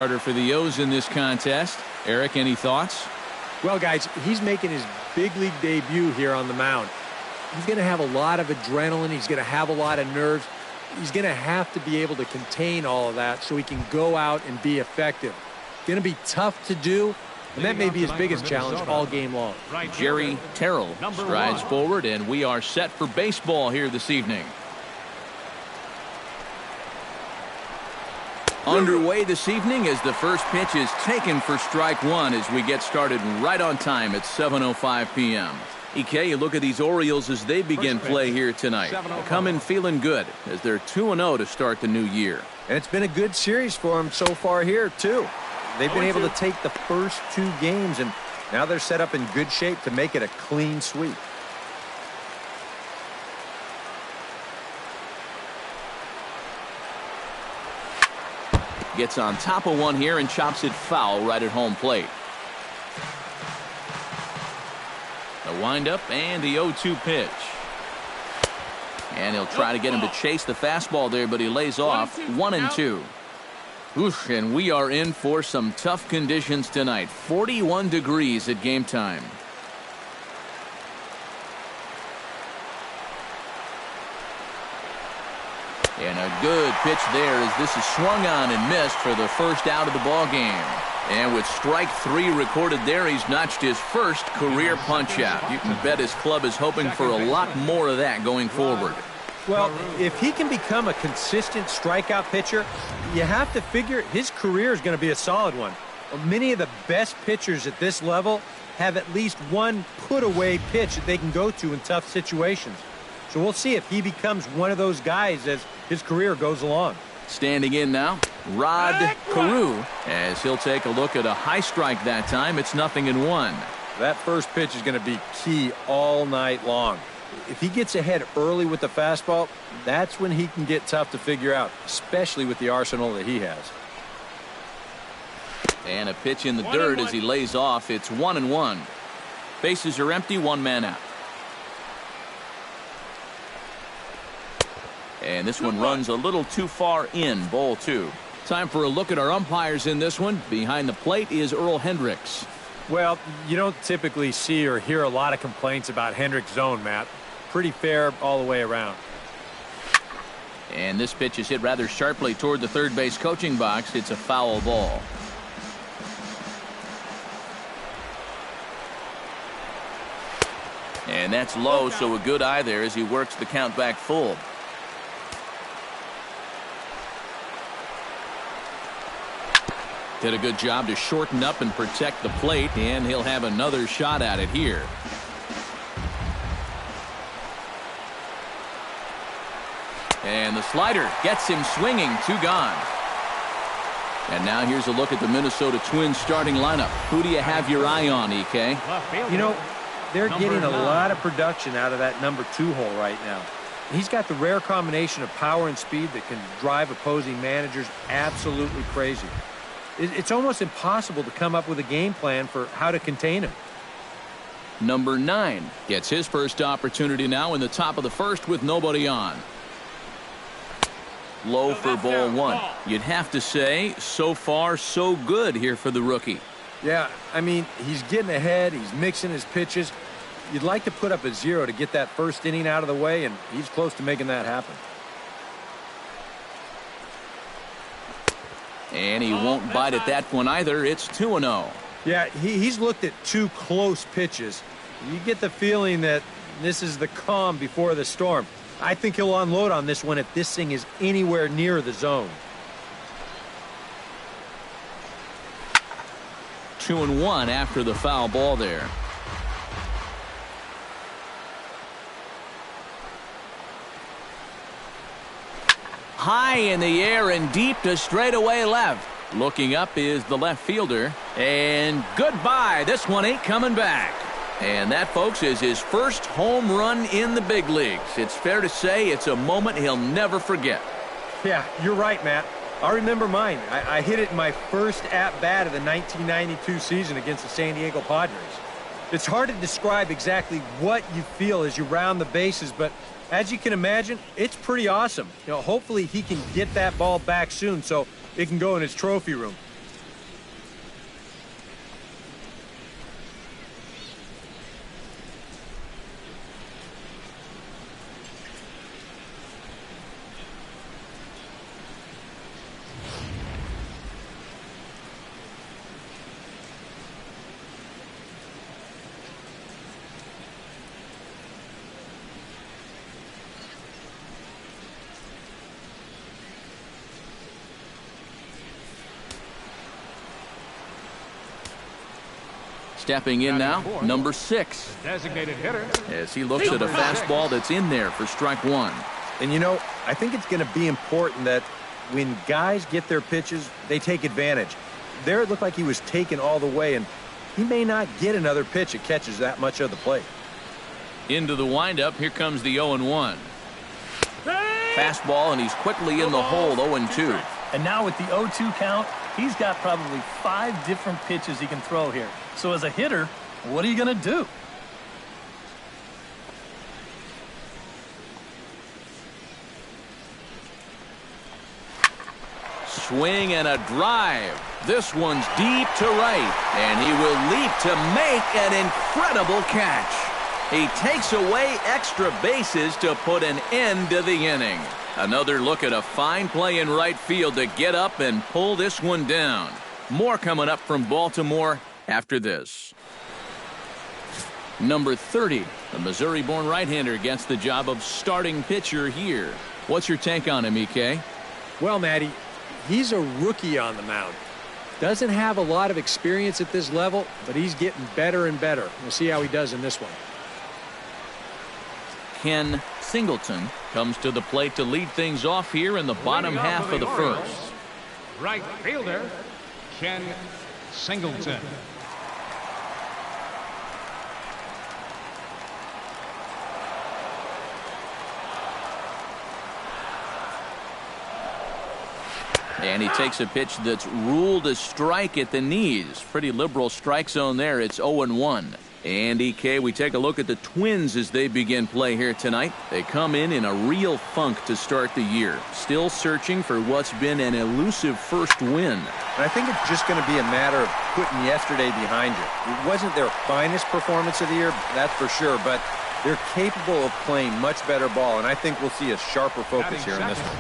Starter for the O's in this contest. Eric, any thoughts? Well, guys, he's making his big league debut here on the mound. He's going to have a lot of adrenaline. He's going to have a lot of nerves. He's going to have to be able to contain all of that so he can go out and be effective. It's going to be tough to do, and that may be his biggest challenge all game long. Jerry Terrell strides forward, and we are set for baseball here this evening. Underway this evening as the first pitch is taken for strike one as we get started right on time at 7:05 p.m. EK, you look at these Orioles as they begin play here tonight. They come in feeling good as they're 2-0 to start the new year. And it's been a good series for them so far here, too. They've been able to take the first two games, and now they're set up in good shape to make it a clean sweep. Gets on top of one here and chops it foul right at home plate. The windup and the 0-2 pitch. And he'll try to get him to chase the fastball there, but he lays off 1-2. Oof, and we are in for some tough conditions tonight. 41 degrees at game time. And a good pitch there as this is swung on and missed for the first out of the ball game. And with strike three recorded there, he's notched his first career punch out. You can bet his club is hoping for a lot more of that going forward. Well, if he can become a consistent strikeout pitcher, you have to figure his career is going to be a solid one. Many of the best pitchers at this level have at least one put-away pitch that they can go to in tough situations. So we'll see if he becomes one of those guys as his career goes along. Standing in now, Rod Carew, as he'll take a look at a high strike that time. It's 0-1. That first pitch is going to be key all night long. If he gets ahead early with the fastball, that's when he can get tough to figure out, especially with the arsenal that he has. And a pitch in the dirt as he lays off. It's 1-1. Bases are empty, one man out. And this one runs a little too far in, ball two. Time for a look at our umpires in this one. Behind the plate is Earl Hendricks. Well, you don't typically see or hear a lot of complaints about Hendricks' zone, Matt. Pretty fair all the way around. And this pitch is hit rather sharply toward the third base coaching box. It's a foul ball. And that's low, so a good eye there as he works the count back full. Did a good job to shorten up and protect the plate, and he'll have another shot at it here. And the slider gets him swinging, two gone. And now here's a look at the Minnesota Twins starting lineup. Who do you have your eye on, EK? You know, they're getting a lot of production out of that number 2 hole right now. He's got the rare combination of power and speed that can drive opposing managers absolutely crazy. It's almost impossible to come up with a game plan for how to contain him. Number 9 gets his first opportunity now in the top of the first with nobody on. Low for ball one. You'd have to say so far so good here for the rookie. Yeah, I mean, he's getting ahead. He's mixing his pitches. You'd like to put up a 0 to get that first inning out of the way, and he's close to making that happen. And he won't bite at that one either. It's 2-0. Yeah, he's looked at 2 close pitches. You get the feeling that this is the calm before the storm. I think he'll unload on this one if this thing is anywhere near the zone. 2-1 after the foul ball there. High in the air and deep to straightaway left. Looking up is the left fielder. And goodbye. This one ain't coming back. And that, folks, is his first home run in the big leagues. It's fair to say it's a moment he'll never forget. Yeah, you're right, Matt. I remember mine. I hit it in my first at-bat of the 1992 season against the San Diego Padres. It's hard to describe exactly what you feel as you round the bases, but as you can imagine, it's pretty awesome. You know, hopefully he can get that ball back soon so it can go in his trophy room. Stepping in now, number 6. Designated hitter. As he looks at a fastball that's in there for strike 1. And, you know, I think it's going to be important that when guys get their pitches, they take advantage. There it looked like he was taken all the way, and he may not get another pitch that catches that much of the plate. Into the windup, here comes the 0-1. Fastball, and he's quickly in the hole, 0-2. And now with the 0-2 count, he's got probably 5 different pitches he can throw here. So as a hitter, what are you going to do? Swing and a drive. This one's deep to right, and he will leap to make an incredible catch. He takes away extra bases to put an end to the inning. Another look at a fine play in right field to get up and pull this one down. More coming up from Baltimore after this. Number 30, the Missouri-born right-hander gets the job of starting pitcher here. What's your take on him, EK? Well, Matty, he's a rookie on the mound. Doesn't have a lot of experience at this level, but he's getting better and better. We'll see how he does in this one. Ken Singleton comes to the plate to lead things off here in the bottom half of the first. Right fielder, Ken Singleton. And he takes a pitch that's ruled a strike at the knees. Pretty liberal strike zone there. It's 0-1. And EK, we take a look at the Twins as they begin play here tonight. They come in a real funk to start the year. Still searching for what's been an elusive first win. And I think it's just going to be a matter of putting yesterday behind you. It wasn't their finest performance of the year, that's for sure, but they're capable of playing much better ball, and I think we'll see a sharper focus here in this one.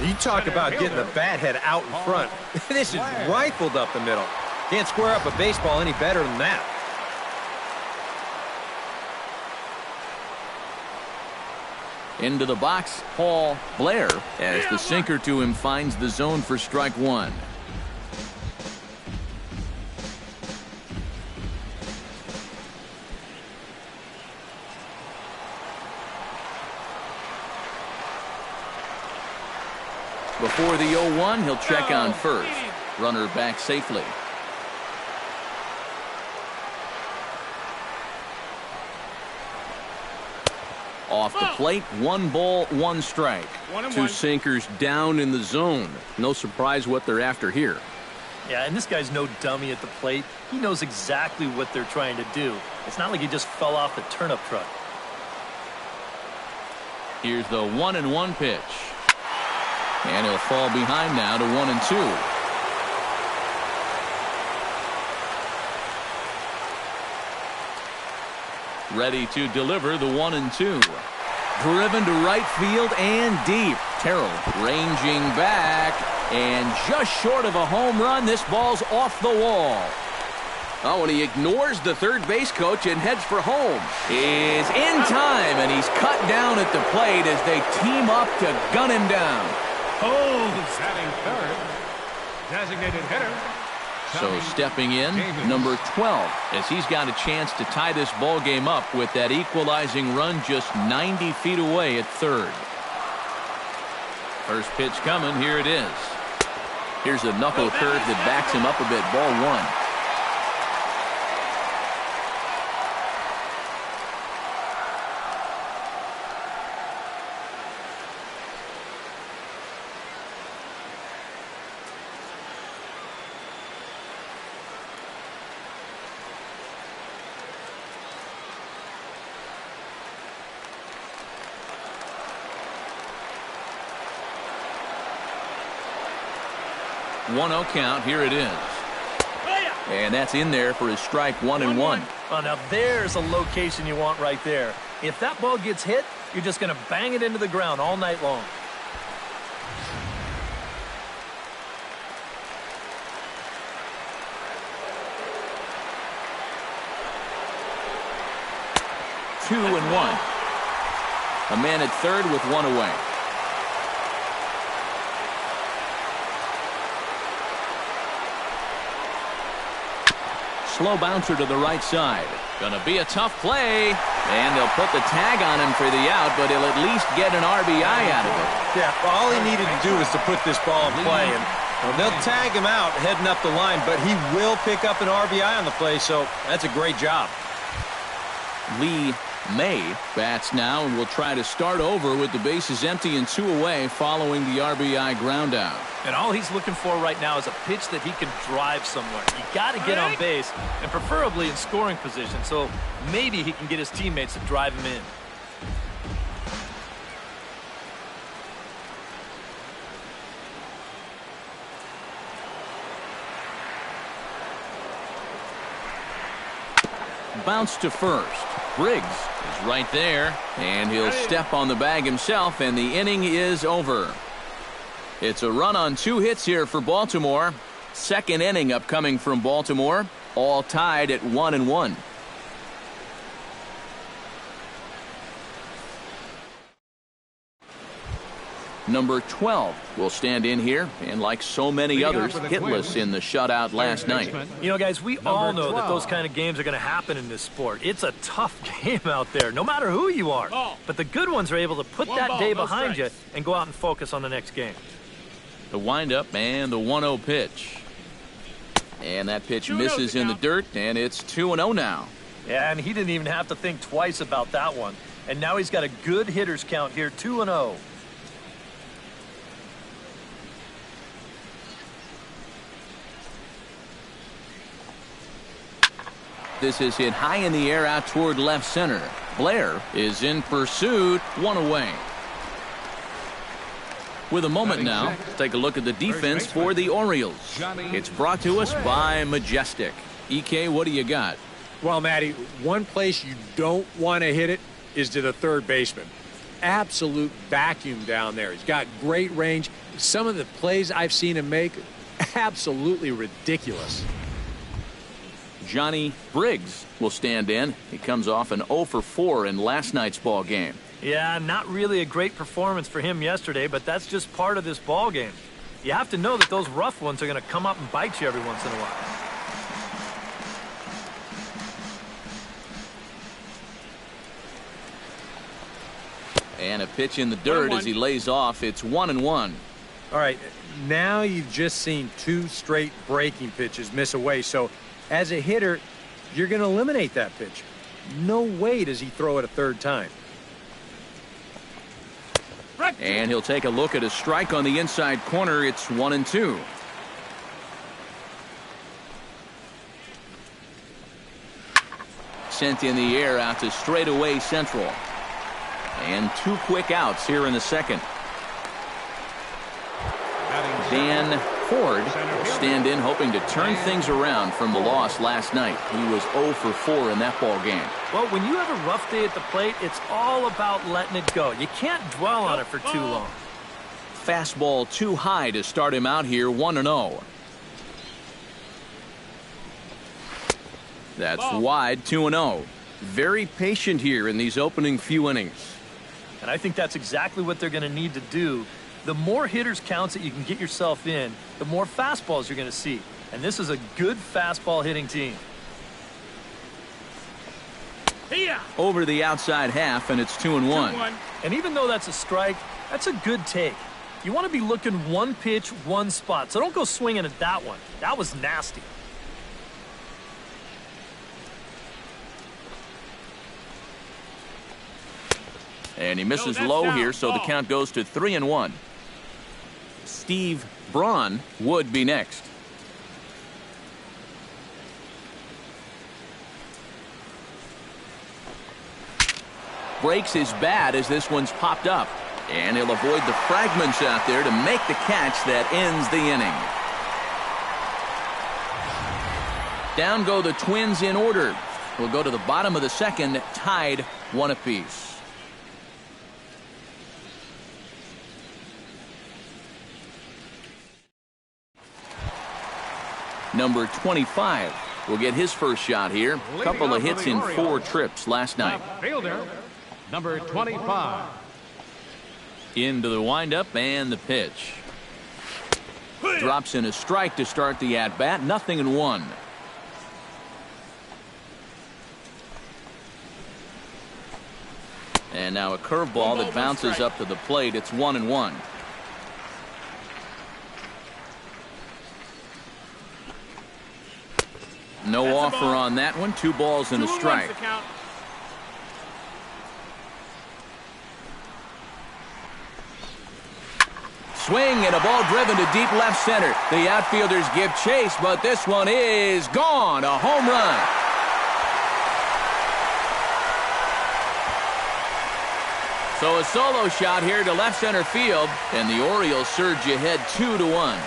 You talk about getting the bat head out in front. This is rifled up the middle. Can't square up a baseball any better than that. Into the box, Paul Blair, as the sinker to him finds the zone for strike 1. Before the 0-1, he'll check on first. Runner back safely. Off the plate, 1 ball, 1 strike. 2 sinkers down in the zone. No surprise what they're after here. Yeah, and this guy's no dummy at the plate. He knows exactly what they're trying to do. It's not like he just fell off the turnip truck. Here's the 1-1 pitch. And he'll fall behind now to 1-2. Ready to deliver the 1-2. Driven to right field and deep. Terrell ranging back, and just short of a home run. This ball's off the wall. Oh, and he ignores the third base coach and heads for home. Is in time, and he's cut down at the plate as they team up to gun him down. Oh, batting third. Designated hitter. So stepping in, number 12, as he's got a chance to tie this ball game up with that equalizing run just 90 feet away at third. First pitch coming, here it is. Here's a knuckle curve that backs him up a bit, ball 1. One 0 count. Here it is. And that's in there for his strike 1-1. Oh, now there's a location you want right there. If that ball gets hit, you're just going to bang it into the ground all night long. Two and 1. A man at third with 1 away. slow bouncer to the right side. Gonna be a tough play. And they'll put the tag on him for the out, but he'll at least get an RBI out of it. Yeah, well, all he needed to do was to put this ball in play. And well, they'll tag him out heading up the line, but he will pick up an RBI on the play, so that's a great job. Lee May bats now and will try to start over with the bases empty and 2 away following the RBI ground out. And all he's looking for right now is a pitch that he can drive somewhere. You got to get on base, and preferably in scoring position, so maybe he can get his teammates to drive him in. Bounce to first. Briggs is right there, and he'll step on the bag himself, and the inning is over. It's a run on 2 hits here for Baltimore. Second inning upcoming from Baltimore, all tied at 1-1. Number 12 will stand in here, and like so many others, hitless in the shutout last night. You know, guys, we all know that those kind of games are going to happen in this sport. It's a tough game out there, no matter who you are. But the good ones are able to put that day behind you and go out and focus on the next game. The windup and the 1-0 pitch. And that pitch misses in the dirt, and it's 2-0 now. Yeah, and he didn't even have to think twice about that one. And now he's got a good hitters count here, 2-0. This is hit high in the air out toward left center. Blair is in pursuit, 1 away. With a moment now, let's take a look at the defense for the Orioles. It's brought to us by Majestic. EK, what do you got? Well, Matty, one place you don't want to hit it is to the third baseman. Absolute vacuum down there. He's got great range. Some of the plays I've seen him make, absolutely ridiculous. Johnny Briggs will stand in. He comes off an 0 for 4 in last night's ball game. Yeah, not really a great performance for him yesterday, but that's just part of this ball game. You have to know that those rough ones are going to come up and bite you every once in a while. And a pitch in the dirt as he lays off. It's 1-1. All right, now you've just seen 2 straight breaking pitches miss away, so as a hitter, you're going to eliminate that pitch. No way does he throw it a third time. And he'll take a look at a strike on the inside corner. It's 1-2. Sent in the air out to straightaway central. And 2 quick outs here in the second. Dan Ford will stand in, hoping to turn things around from the loss last night. He was 0 for 4 in that ball game. Well, when you have a rough day at the plate, it's all about letting it go. You can't dwell on it for too long. Fastball too high to start him out here, 1-0. That's wide, 2-0. Very patient here in these opening few innings. And I think that's exactly what they're going to need to do. The more hitters counts that you can get yourself in, the more fastballs you're going to see. And this is a good fastball hitting team. Over the outside half, and it's 2-1. And even though that's a strike, that's a good take. You want to be looking one pitch, one spot. So don't go swinging at that one. That was nasty. And he misses low here, so the count goes to 3-1. Steve Braun would be next. Breaks his bat as this one's popped up. And he'll avoid the fragments out there to make the catch that ends the inning. Down go the Twins in order. We'll go to the bottom of the second, tied 1 apiece. Number 25 will get his first shot here. A couple of hits in 4 trips last night. Fielder, number 25. Into the windup and the pitch. Drops in a strike to start the at-bat. 0-1. And now a curveball that bounces up to the plate. It's 1-1. No offer on that one. 2 balls and a strike. Swing and a ball driven to deep left center. The outfielders give chase, but this one is gone. A home run. So a solo shot here to left center field, and the Orioles surge ahead 2-1.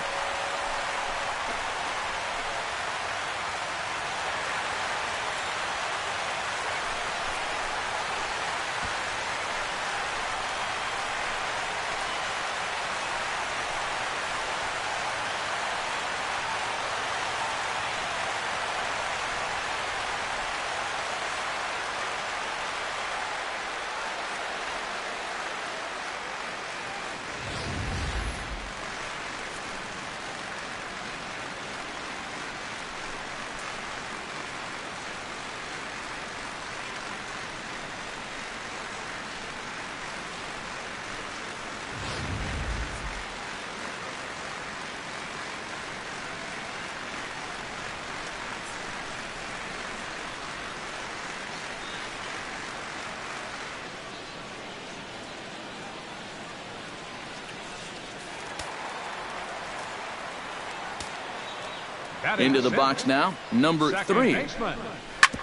Into the box now, number 3.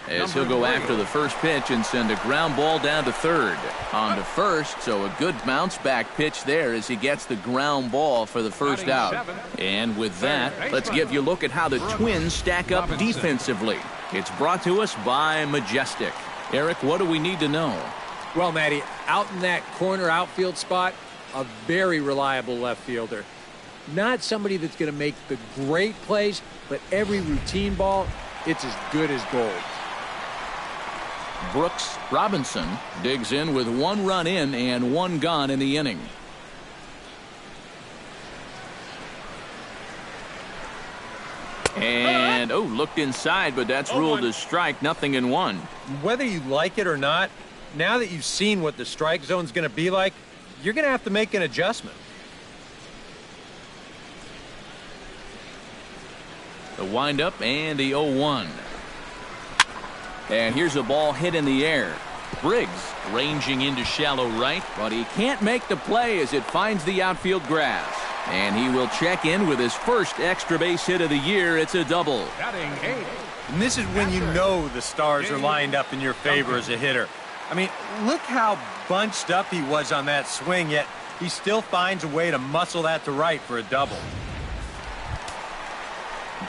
As he'll go after the first pitch and send a ground ball down to third. On to first, so a good bounce back pitch there as he gets the ground ball for the first out. And with that, let's give you a look at how the Twins stack up defensively. It's brought to us by Majestic. Eric, what do we need to know? Well, Matty, out in that corner outfield spot, a very reliable left fielder. Not somebody that's going to make the great plays, but every routine ball, it's as good as gold. Brooks Robinson digs in with 1 run in and 1 gone in the inning. And, looked inside, but that's ruled a strike, 0-1. Whether you like it or not, now that you've seen what the strike zone's going to be like, you're going to have to make an adjustment. The windup and the 0-1. And here's a ball hit in the air. Briggs ranging into shallow right, but he can't make the play as it finds the outfield grass. And he will check in with his first extra base hit of the year. It's a double. And this is when you know the stars are lined up in your favor as a hitter. I mean, look how bunched up he was on that swing, yet he still finds a way to muscle that to right for a double.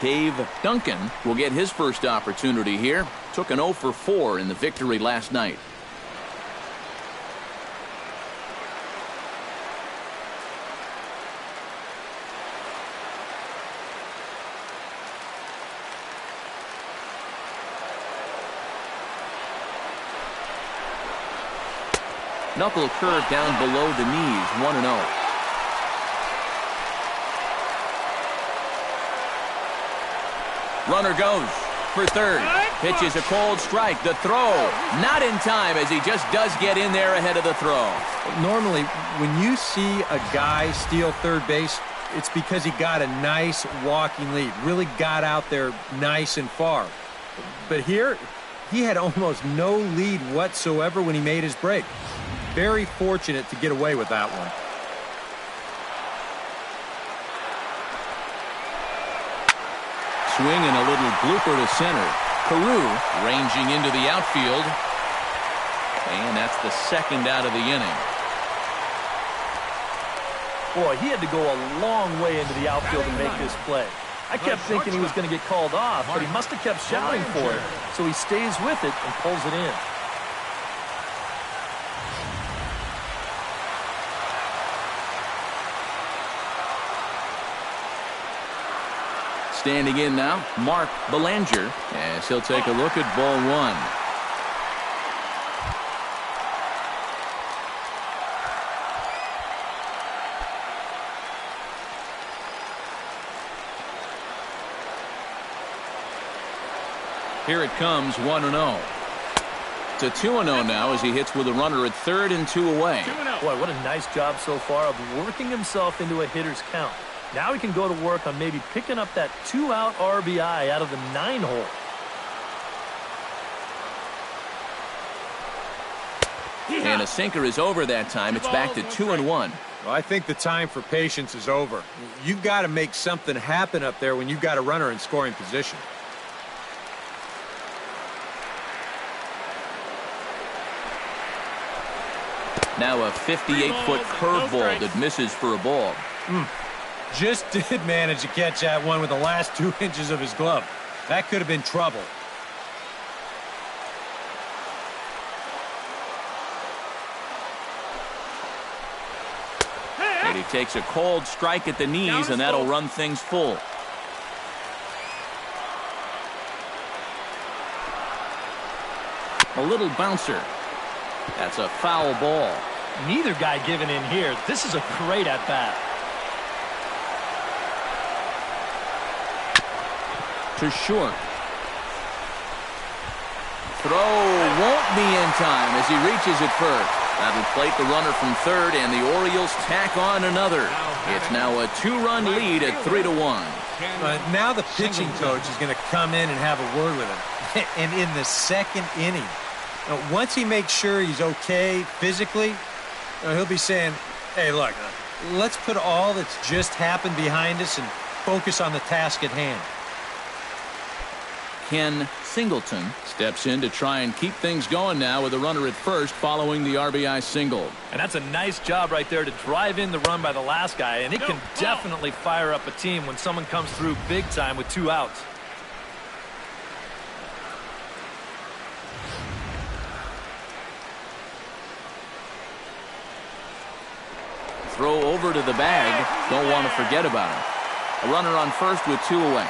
Dave Duncan will get his first opportunity here. Took an 0 for 4 in the victory last night. Knuckle curve down below the knees, 1-0. Runner goes for third. Pitches a cold strike. The throw not in time as he just does get in there ahead of the throw. Normally, when you see a guy steal third base, it's because he got a nice walking lead. Really got out there nice and far. But here, he had almost no lead whatsoever when he made his break. Very fortunate to get away with that one. Swing and a little blooper to center. Carew ranging into the outfield. And that's the second out of the inning. Boy, he had to go a long way into the outfield to make this play. I kept thinking he was going to get called off, but he must have kept shouting for it. So he stays with it and pulls it in. Standing in now, Mark Belanger, as he'll take a look at ball 1. Here it comes, 1-0. It's a 2-0 now as he hits with a runner at third and 2 away. Boy, what a nice job so far of working himself into a hitter's count. Now he can go to work on maybe picking up that 2-out RBI out of the 9-hole. And a sinker is over that time. It's back to 2-1. Well, I think the time for patience is over. You've got to make something happen up there when you've got a runner in scoring position. Now a 58-foot curveball that misses for a ball. Just did manage to catch that one with the last 2 inches of his glove. That could have been trouble. And he takes a cold strike at the knees, and that'll run things full. A little bouncer. That's a foul ball. Neither guy giving in here. This is a great at-bat. To short. Throw won't be in time as he reaches it first. That'll plate the runner from third, and the Orioles tack on another. It's now a 2-run lead at 3-1. Now the pitching coach is going to come in and have a word with him. And in the second inning, once he makes sure he's okay physically, he'll be saying, hey, look, let's put all that's just happened behind us and focus on the task at hand. Ken Singleton steps in to try and keep things going now with a runner at first following the RBI single. And that's a nice job right there to drive in the run by the last guy, and it can definitely fire up a team when someone comes through big time with 2 outs. Throw over to the bag. Don't want to forget about him. A runner on first with 2 away.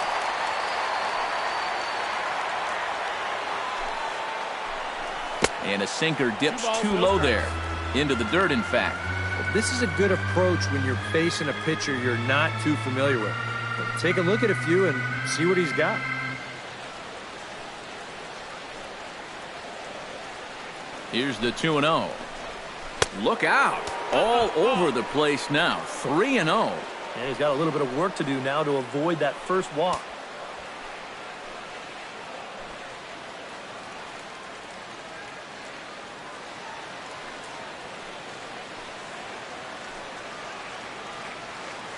And a sinker dips too low there. Into the dirt, in fact. This is a good approach when you're facing a pitcher you're not too familiar with. Take a look at a few and see what he's got. Here's the 2-0. Look out. All over the place now. 3-0. And he's got a little bit of work to do now to avoid that first walk.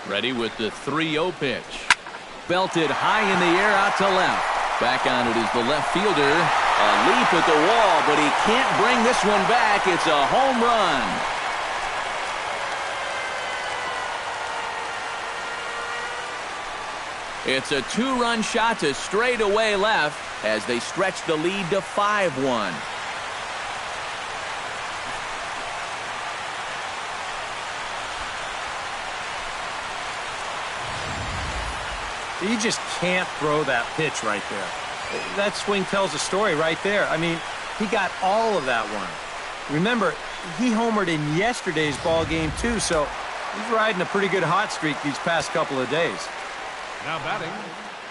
Ready with the 3-0 pitch. Belted high in the air out to left. Back on it is the left fielder. A leap at the wall, but he can't bring this one back. It's a home run. It's a 2-run shot to straightaway left as they stretch the lead to 5-1. You just can't throw that pitch right there. That swing tells a story right there. I mean, he got all of that one. Remember, he homered in yesterday's ball game too, so he's riding a pretty good hot streak these past couple of days. Now batting.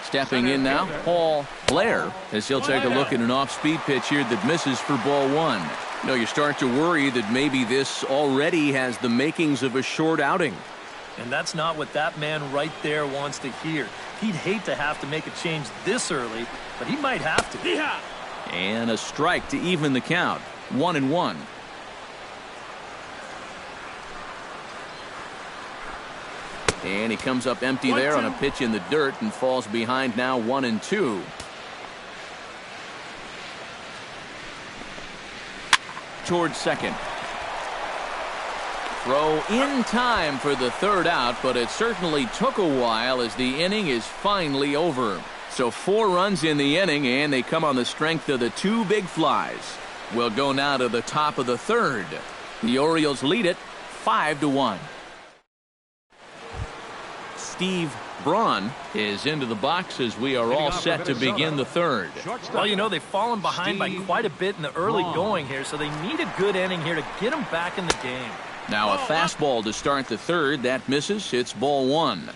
Stepping in now, Paul Blair, as he'll take a look at an off-speed pitch here that misses for ball 1. You know, you start to worry that maybe this already has the makings of a short outing. And that's not what that man right there wants to hear. He'd hate to have to make a change this early, but he might have to. And a strike to even the count. 1-1. And he comes up empty there on a pitch in the dirt and falls behind now 1-2. Towards second. Throw in time for the 3rd out, but it certainly took a while as the inning is finally over. So 4 runs in the inning, and they come on the strength of the 2 big flies. We'll go now to the top of the 3rd. The Orioles lead it 5-1. Steve Braun is into the box as we are all set to begin the 3rd. Well, you know, they've fallen behind by quite a bit in the early going here, so they need a good inning here to get them back in the game. Now a fastball to start the 3rd. That misses. It's ball 1.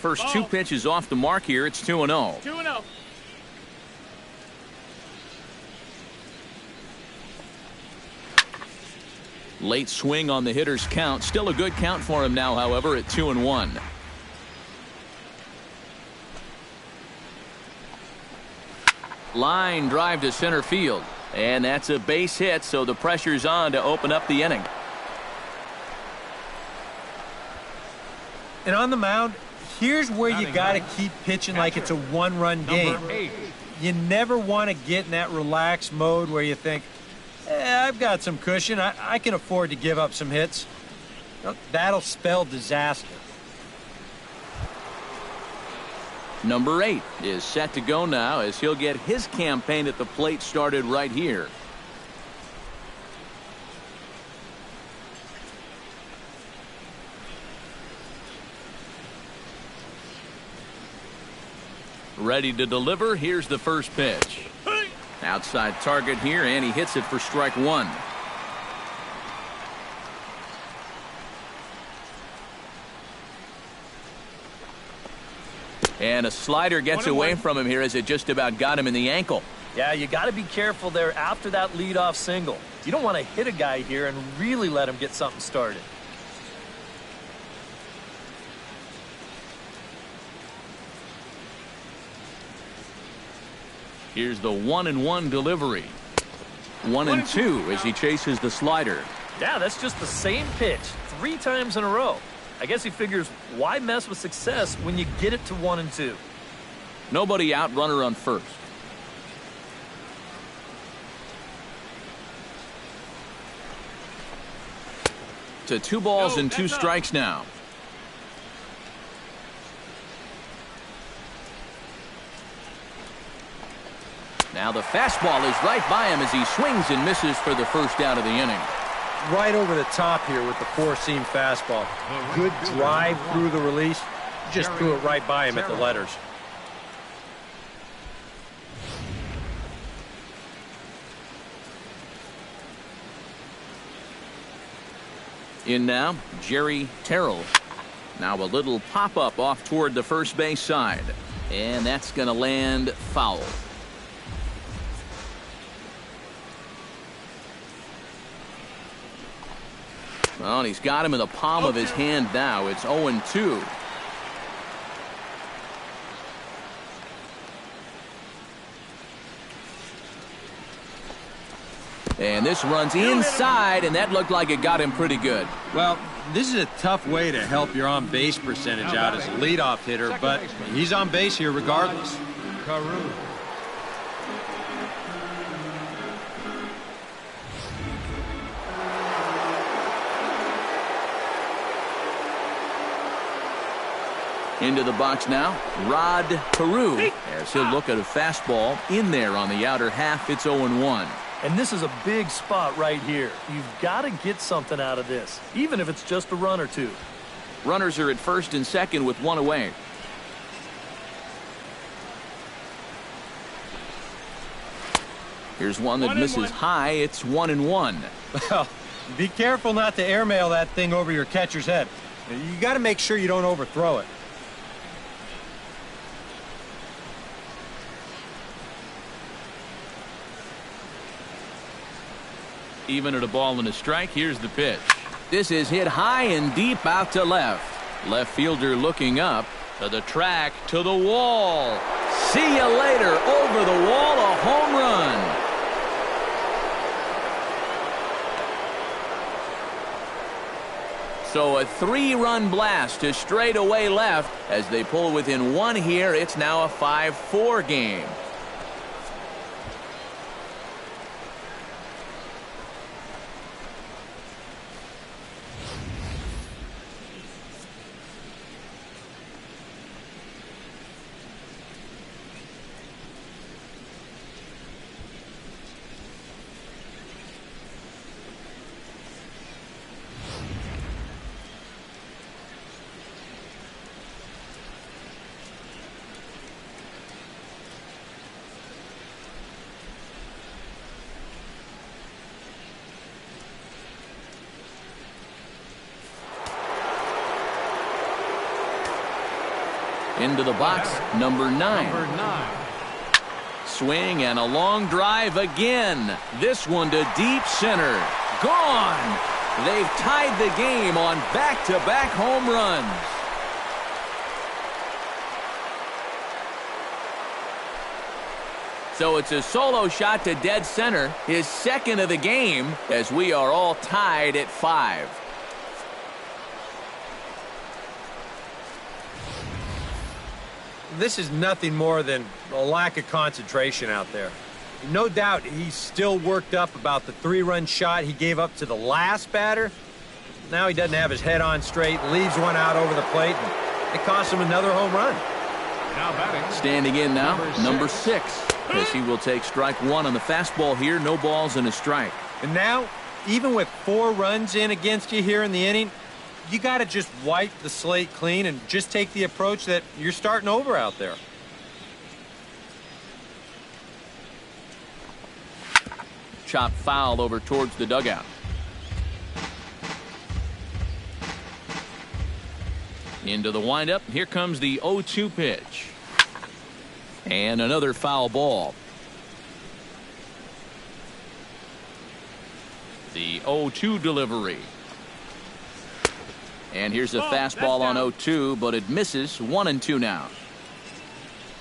First two pitches off the mark here. It's 2-0. 2-0. Late swing on the hitter's count. Still a good count for him now, however, at 2-1. Line drive to center field. And that's a base hit, so the pressure's on to open up the inning. And on the mound, here's where you got to keep pitching like it's a one-run game. You never want to get in that relaxed mode where you think, I've got some cushion. I can afford to give up some hits. That'll spell disaster. Number 8 is set to go now as he'll get his campaign at the plate started right here. Ready to deliver. Here's the first pitch. Outside target here, and he hits it for strike one. And a slider gets away from him here as it just about got him in the ankle. Yeah, you got to be careful there after that leadoff single. You don't want to hit a guy here and really let him get something started. Here's the 1-1 delivery. 1-2 as he chases the slider. Yeah, that's just the same pitch 3 times in a row. I guess he figures, why mess with success when you get it to 1-2? Nobody out, runner on first. To 2 balls and 2 strikes now. Now the fastball is right by him as he swings and misses for the first out of the inning. Right over the top here with the 4-seam fastball. Good drive through the release. Just threw it right by him at the letters. In now, Jerry Terrell. Now a little pop-up off toward the first base side. And that's going to land foul. Well, and he's got him in the palm of his hand now. It's 0-2. And this runs inside, and that looked like it got him pretty good. Well, this is a tough way to help your on-base percentage out as a leadoff hitter, but he's on base here regardless. Into the box now, Rod Carew, as he'll look at a fastball in there on the outer half. It's 0-1. And this is a big spot right here. You've got to get something out of this, even if it's just a run or two. Runners are at first and second with 1 away. Here's one that misses high. It's 1-1. Well, be careful not to airmail that thing over your catcher's head. You got to make sure you don't overthrow it. Even at a ball and a strike, here's the pitch. This is hit high and deep out to left. Left fielder looking up to the track, to the wall. See you later. Over the wall, a home run. So a 3-run blast to straightaway left as they pull within 1 here. It's now a 5-4 game. Into the box, number 9. Number 9. Swing and a long drive again. This one to deep center. Gone. They've tied the game on back-to-back home runs. So it's a solo shot to dead center, his second of the game, as we are all tied at 5. This is nothing more than a lack of concentration out there. No doubt he's still worked up about the 3-run shot he gave up to the last batter. Now he doesn't have his head on straight, leaves one out over the plate, and it costs him another home run. Now batting. Standing in now, number 6. As he will take strike 1 on the fastball here. No balls and a strike. And now, even with 4 runs in against you here in the inning, you got to just wipe the slate clean and just take the approach that you're starting over out there. Chop foul over towards the dugout. Into the windup. Here comes the 0-2 pitch. And another foul ball. The 0-2 delivery. And here's a fastball on 0-2, but it misses. 1-2 now.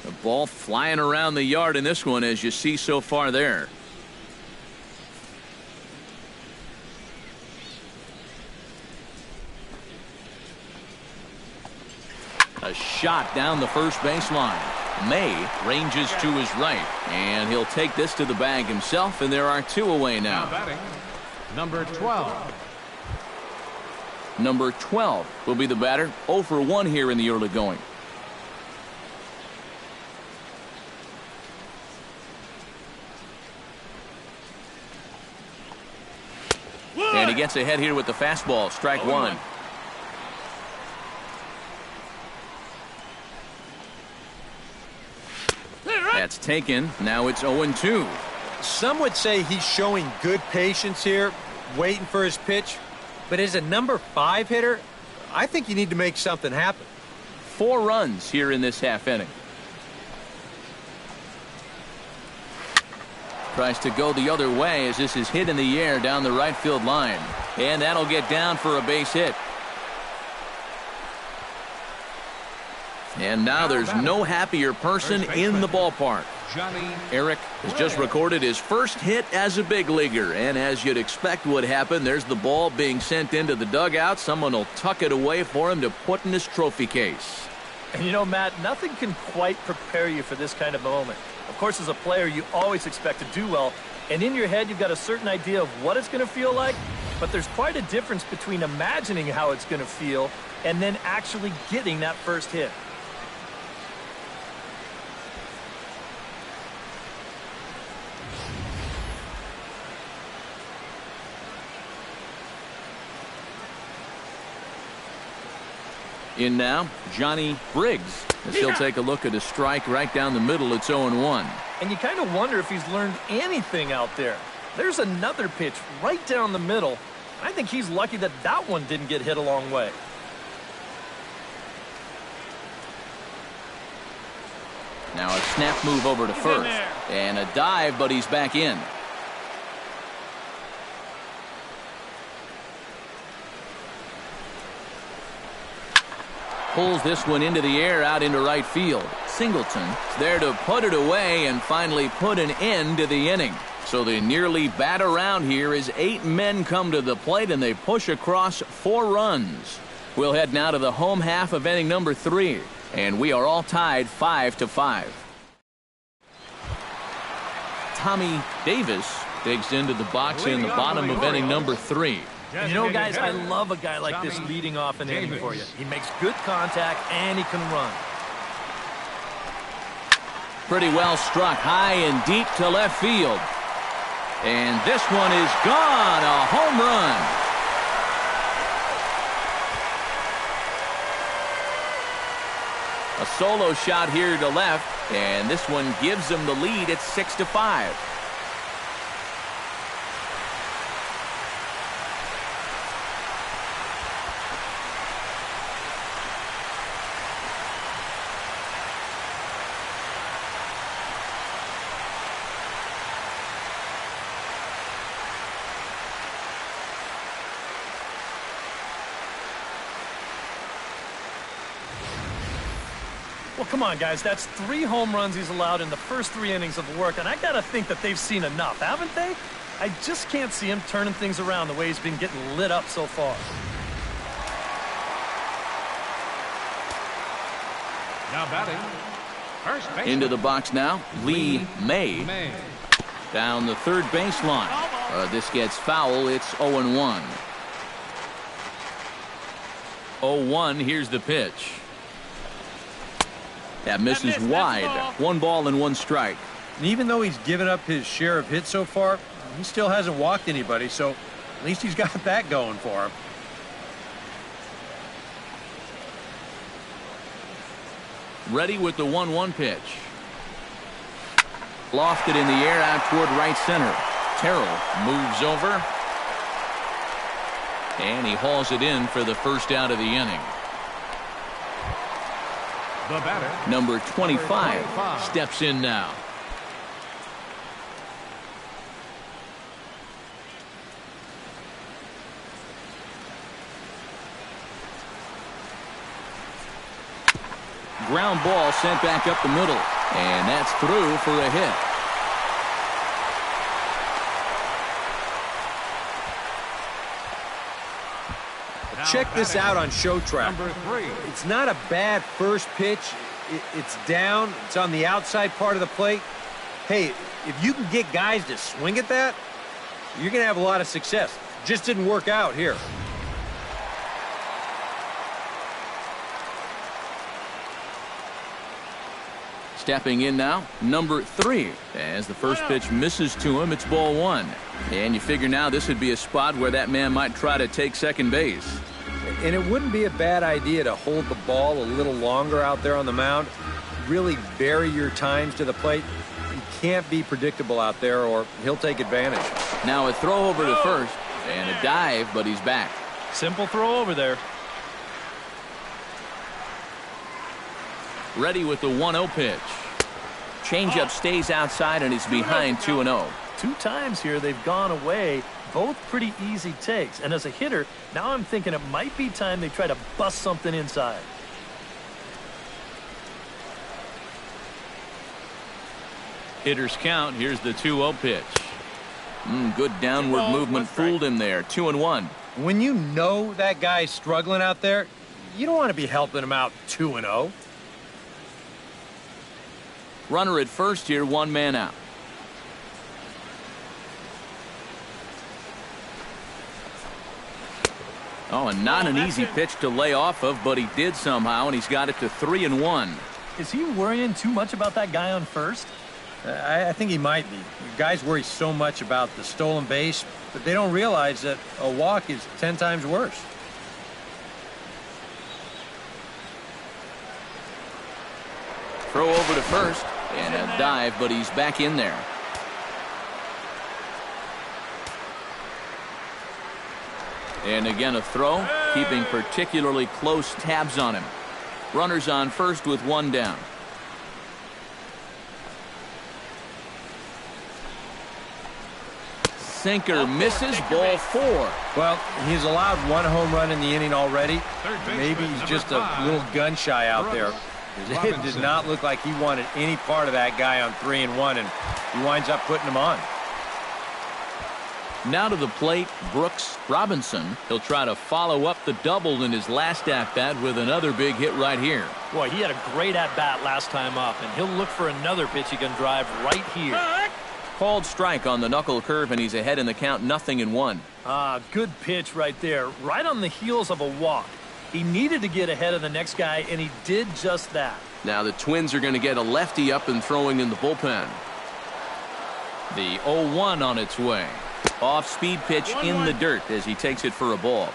The ball flying around the yard in this one, as you see so far there. A shot down the first baseline. May ranges to his right, and he'll take this to the bag himself, and there are 2 away now. Now batting. Number 12. Number 12 will be the batter. 0 for 1 here in the early going. And he gets ahead here with the fastball. Strike 1. That's taken. Now it's 0-2. Some would say he's showing good patience here, waiting for his pitch. But as a number 5 hitter, I think you need to make something happen. 4 runs here in this half inning. Tries to go the other way as this is hit in the air down the right field line. And that'll get down for a base hit. And now there's no happier person in the ballpark. Eric has just recorded his first hit as a big leaguer. And as you'd expect would happen, there's the ball being sent into the dugout. Someone will tuck it away for him to put in his trophy case. And you know, Matt, nothing can quite prepare you for this kind of moment. Of course, as a player, you always expect to do well. And in your head, you've got a certain idea of what it's going to feel like. But there's quite a difference between imagining how it's going to feel and then actually getting that first hit. In now, Johnny Briggs. As he'll take a look at a strike right down the middle. It's 0-1. And you kind of wonder if he's learned anything out there. There's another pitch right down the middle. I think he's lucky that that one didn't get hit a long way. Now a snap move over to first. And a dive, but he's back in. Pulls this one into the air out into right field. Singleton there to put it away and finally put an end to the inning. So they nearly bat around here as 8 men come to the plate and they push across 4 runs. We'll head now to the home half of inning number 3. And we are all tied 5-5. Tommy Davis digs into the box in the bottom of inning number 3. You know, guys, I love a guy like this leading off an inning for you. He makes good contact and he can run. Pretty well struck high and deep to left field. And this one is gone. A home run. A solo shot here to left, and this one gives them the lead at 6-5. Well, come on, guys. That's 3 home runs he's allowed in the first 3 innings of work, and I got to think that they've seen enough, haven't they? I just can't see him turning things around the way he's been getting lit up so far. Now batting, first baseman. Into the box now, Lee May. Down the third baseline. This gets foul. It's 0-1. 0-1. Here's the pitch. That misses wide. 1 ball and 1 strike. And even though he's given up his share of hits so far, he still hasn't walked anybody, so at least he's got that going for him. Ready with the 1-1 pitch. Lofted in the air out toward right center. Terrell moves over. And he hauls it in for the first out of the inning. The batter, Number 25 steps in now. Ground ball sent back up the middle. And that's through for a hit. Check this out on Show Track. number 3. It's not a bad first pitch. It's down. It's on the outside part of the plate. Hey, if you can get guys to swing at that, you're going to have a lot of success. Just didn't work out here. Stepping in now, number 3. As the first pitch misses to him, it's ball 1. And you figure now this would be a spot where that man might try to take second base. And it wouldn't be a bad idea to hold the ball a little longer out there on the mound. Really vary your times to the plate. You can't be predictable out there or he'll take advantage. Now a throw over to first and a dive, but he's back. Simple throw over there. Ready with the 1-0 pitch. Changeup stays outside and he's behind 2-0. 2 times here they've gone away. Both pretty easy takes. And as a hitter, now I'm thinking it might be time they try to bust something inside. Hitters count. Here's the 2-0 pitch. Good downward movement fooled him there. 2-1. When you know that guy's struggling out there, you don't want to be helping him out 2-0. Runner at first here, 1 man out. Oh, and not an easy pitch to lay off of, but he did somehow, and he's got it to 3-1. Is he worrying too much about that guy on first? I think he might be. Guys worry so much about the stolen base, but they don't realize that a walk is 10 times worse. Throw over to first, and a dive, but he's back in there. And again a throw, keeping particularly close tabs on him. Runners on first with 1 down. Sinker misses, ball 4. Well, he's allowed 1 home run in the inning already. Maybe he's just a little gun shy out there. It did not look like he wanted any part of that guy on 3-1, and he winds up putting him on. Now to the plate, Brooks Robinson. He'll try to follow up the double in his last at-bat with another big hit right here. Boy, he had a great at-bat last time up, and he'll look for another pitch he can drive right here. Called strike on the knuckle curve, and he's ahead in the count, 0-1. Good pitch right there, right on the heels of a walk. He needed to get ahead of the next guy, and he did just that. Now the Twins are going to get a lefty up and throwing in the bullpen. The 0-1 on its way. Off-speed pitch in the dirt as he takes it for a ball.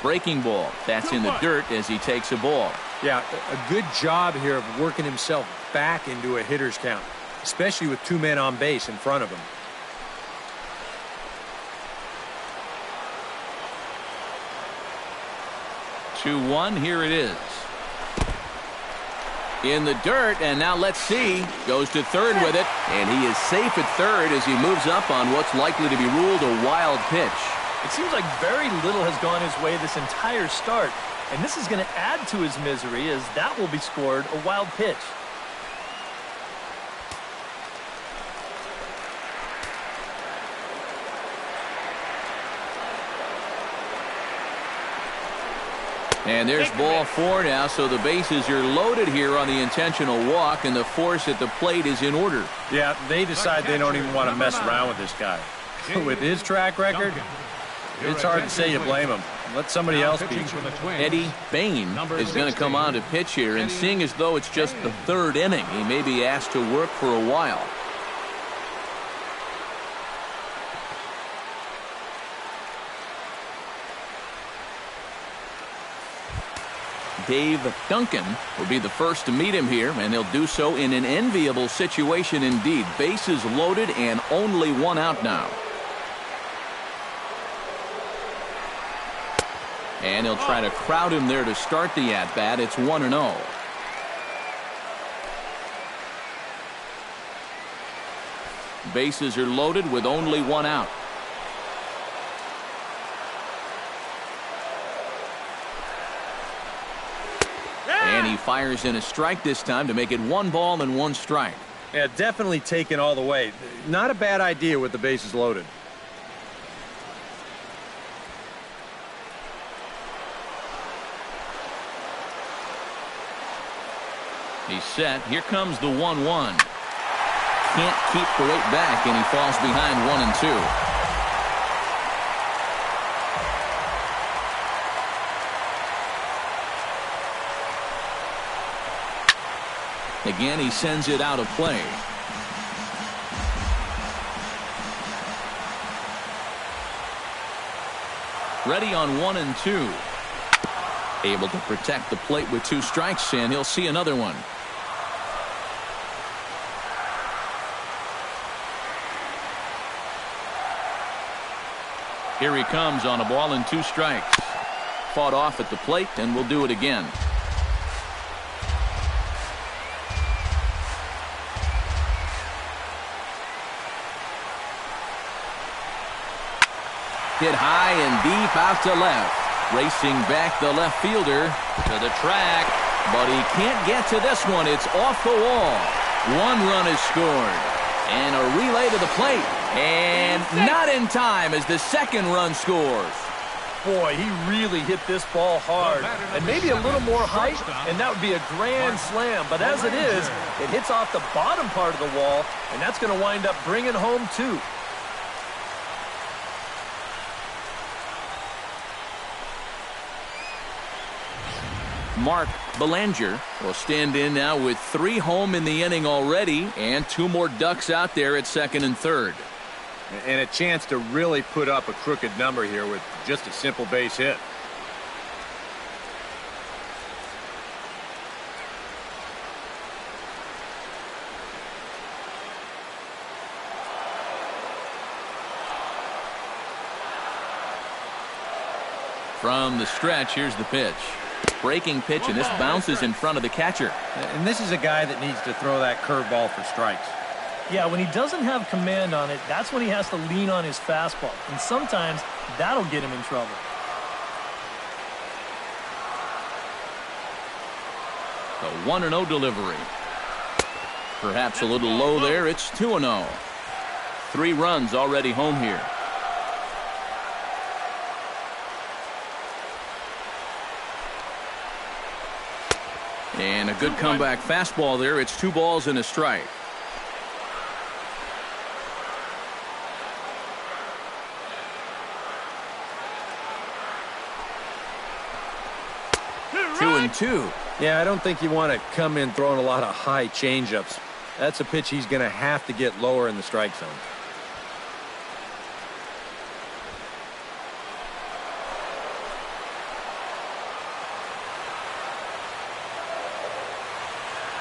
Breaking ball. That's in the dirt as he takes a ball. Yeah, a good job here of working himself back into a hitter's count, especially with 2 men on base in front of him. Two-one, here it is. in the dirt, and now let's see. Goes to third with it, and he is safe at third as he moves up on what's likely to be ruled a wild pitch. It seems like very little has gone his way this entire start, and this is going to add to his misery as that will be scored a wild pitch. And there's ball 4 now, so the bases are loaded here on the intentional walk, and the force at the plate is in order. Yeah, they decide they don't even want to mess around with this guy. With his track record, it's hard to say you blame him. Let somebody else beat you. Eddie Bain is going to come on to pitch here, and seeing as though it's just the third inning, he may be asked to work for a while. Dave Duncan will be the first to meet him here, and he'll do so in an enviable situation indeed. Bases loaded and only one out now. And he'll try to crowd him there to start the at-bat. It's 1-0. Bases are loaded with only one out. And he fires in a strike this time to make it 1 ball and 1 strike. Yeah, definitely taken all the way. Not a bad idea with the bases loaded. He's set. Here comes the 1-1. Can't keep the weight back, and he falls behind 1-2. Again, he sends it out of play. Ready on 1-2. Able to protect the plate with 2 strikes, and he'll see another one. Here he comes on a ball and 2 strikes. Fought off at the plate, and will do it again. Hit high and deep out to left. Racing back the left fielder to the track, but he can't get to this one. It's off the wall. 1 run is scored. And a relay to the plate. And not in time as the second run scores. Boy, he really hit this ball hard. And maybe a little more height, and that would be a grand slam. But as it is, it hits off the bottom part of the wall, and that's going to wind up bringing home 2. Mark Belanger will stand in now with 3 home in the inning already, and 2 more ducks out there at second and third. And a chance to really put up a crooked number here with just a simple base hit. From the stretch, here's the pitch. Breaking pitch, and this bounces in front of the catcher. And this is a guy that needs to throw that curveball for strikes. Yeah, when he doesn't have command on it, that's when he has to lean on his fastball. And sometimes that'll get him in trouble. The 1-0 delivery. Perhaps a little low there. It's 2-0. 3 runs already home here. And a good comeback fastball there. It's 2 balls and a strike. Two and 2. Yeah, I don't think you want to come in throwing a lot of high changeups. That's a pitch he's going to have to get lower in the strike zone.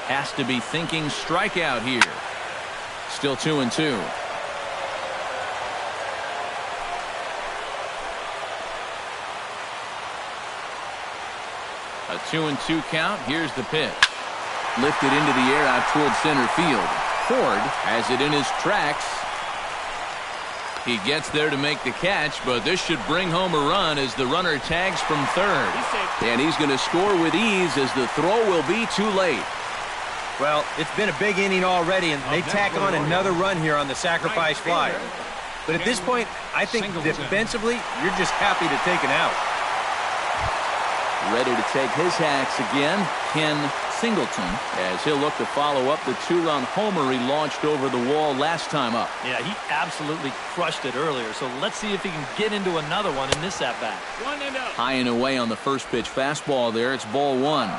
Has to be thinking strikeout here. Still 2 and 2. A 2 and 2 count. Here's the pitch. lifted into the air out towards center field. Ford has it in his tracks. He gets there to make the catch, but this should bring home a run as the runner tags from third. And he's going to score with ease as the throw will be too late. Well, it's been a big inning already, and they tack on another run here on the sacrifice fly. But at this point, I think defensively, you're just happy to take an out. Ready to take his hacks again, Ken Singleton, as he'll look to follow up the two-run homer he launched over the wall last time up. Yeah, he absolutely crushed it earlier, so let's see if he can get into another one in this at-bat. High and away on the first pitch fastball there. It's ball one.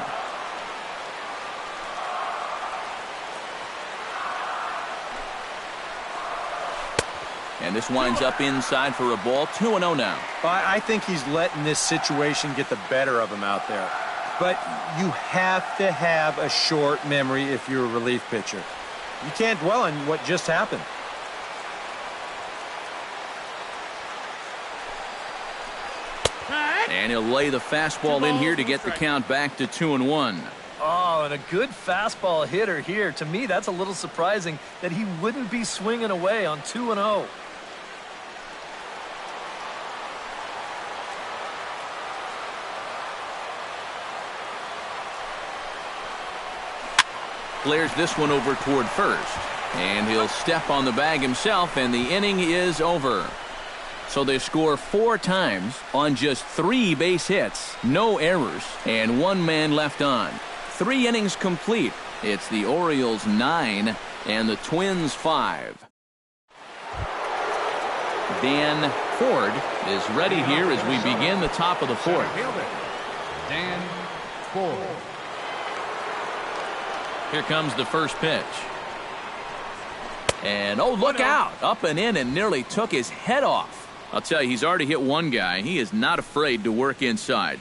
And this winds up inside for a ball. 2-0 now. I think he's letting this situation get the better of him out there. But you have to have a short memory if you're a relief pitcher. You can't dwell on what just happened. And he'll lay the fastball in here to get the count back to 2-1. Oh, and a good fastball hitter here. To me, that's a little surprising that he wouldn't be swinging away on 2-0. Flares this one over toward first. And he'll step on the bag himself, and the inning is over. So they score 4 times on just 3 base hits, no errors, and 1 man left on. 3 innings complete. It's the Orioles 9 and the Twins 5. Dan Ford is ready here as we begin the top of the 4th. Dan Ford. Here comes the first pitch. And, oh, look out. Up and in and nearly took his head off. I'll tell you, he's already hit one guy. He is not afraid to work inside.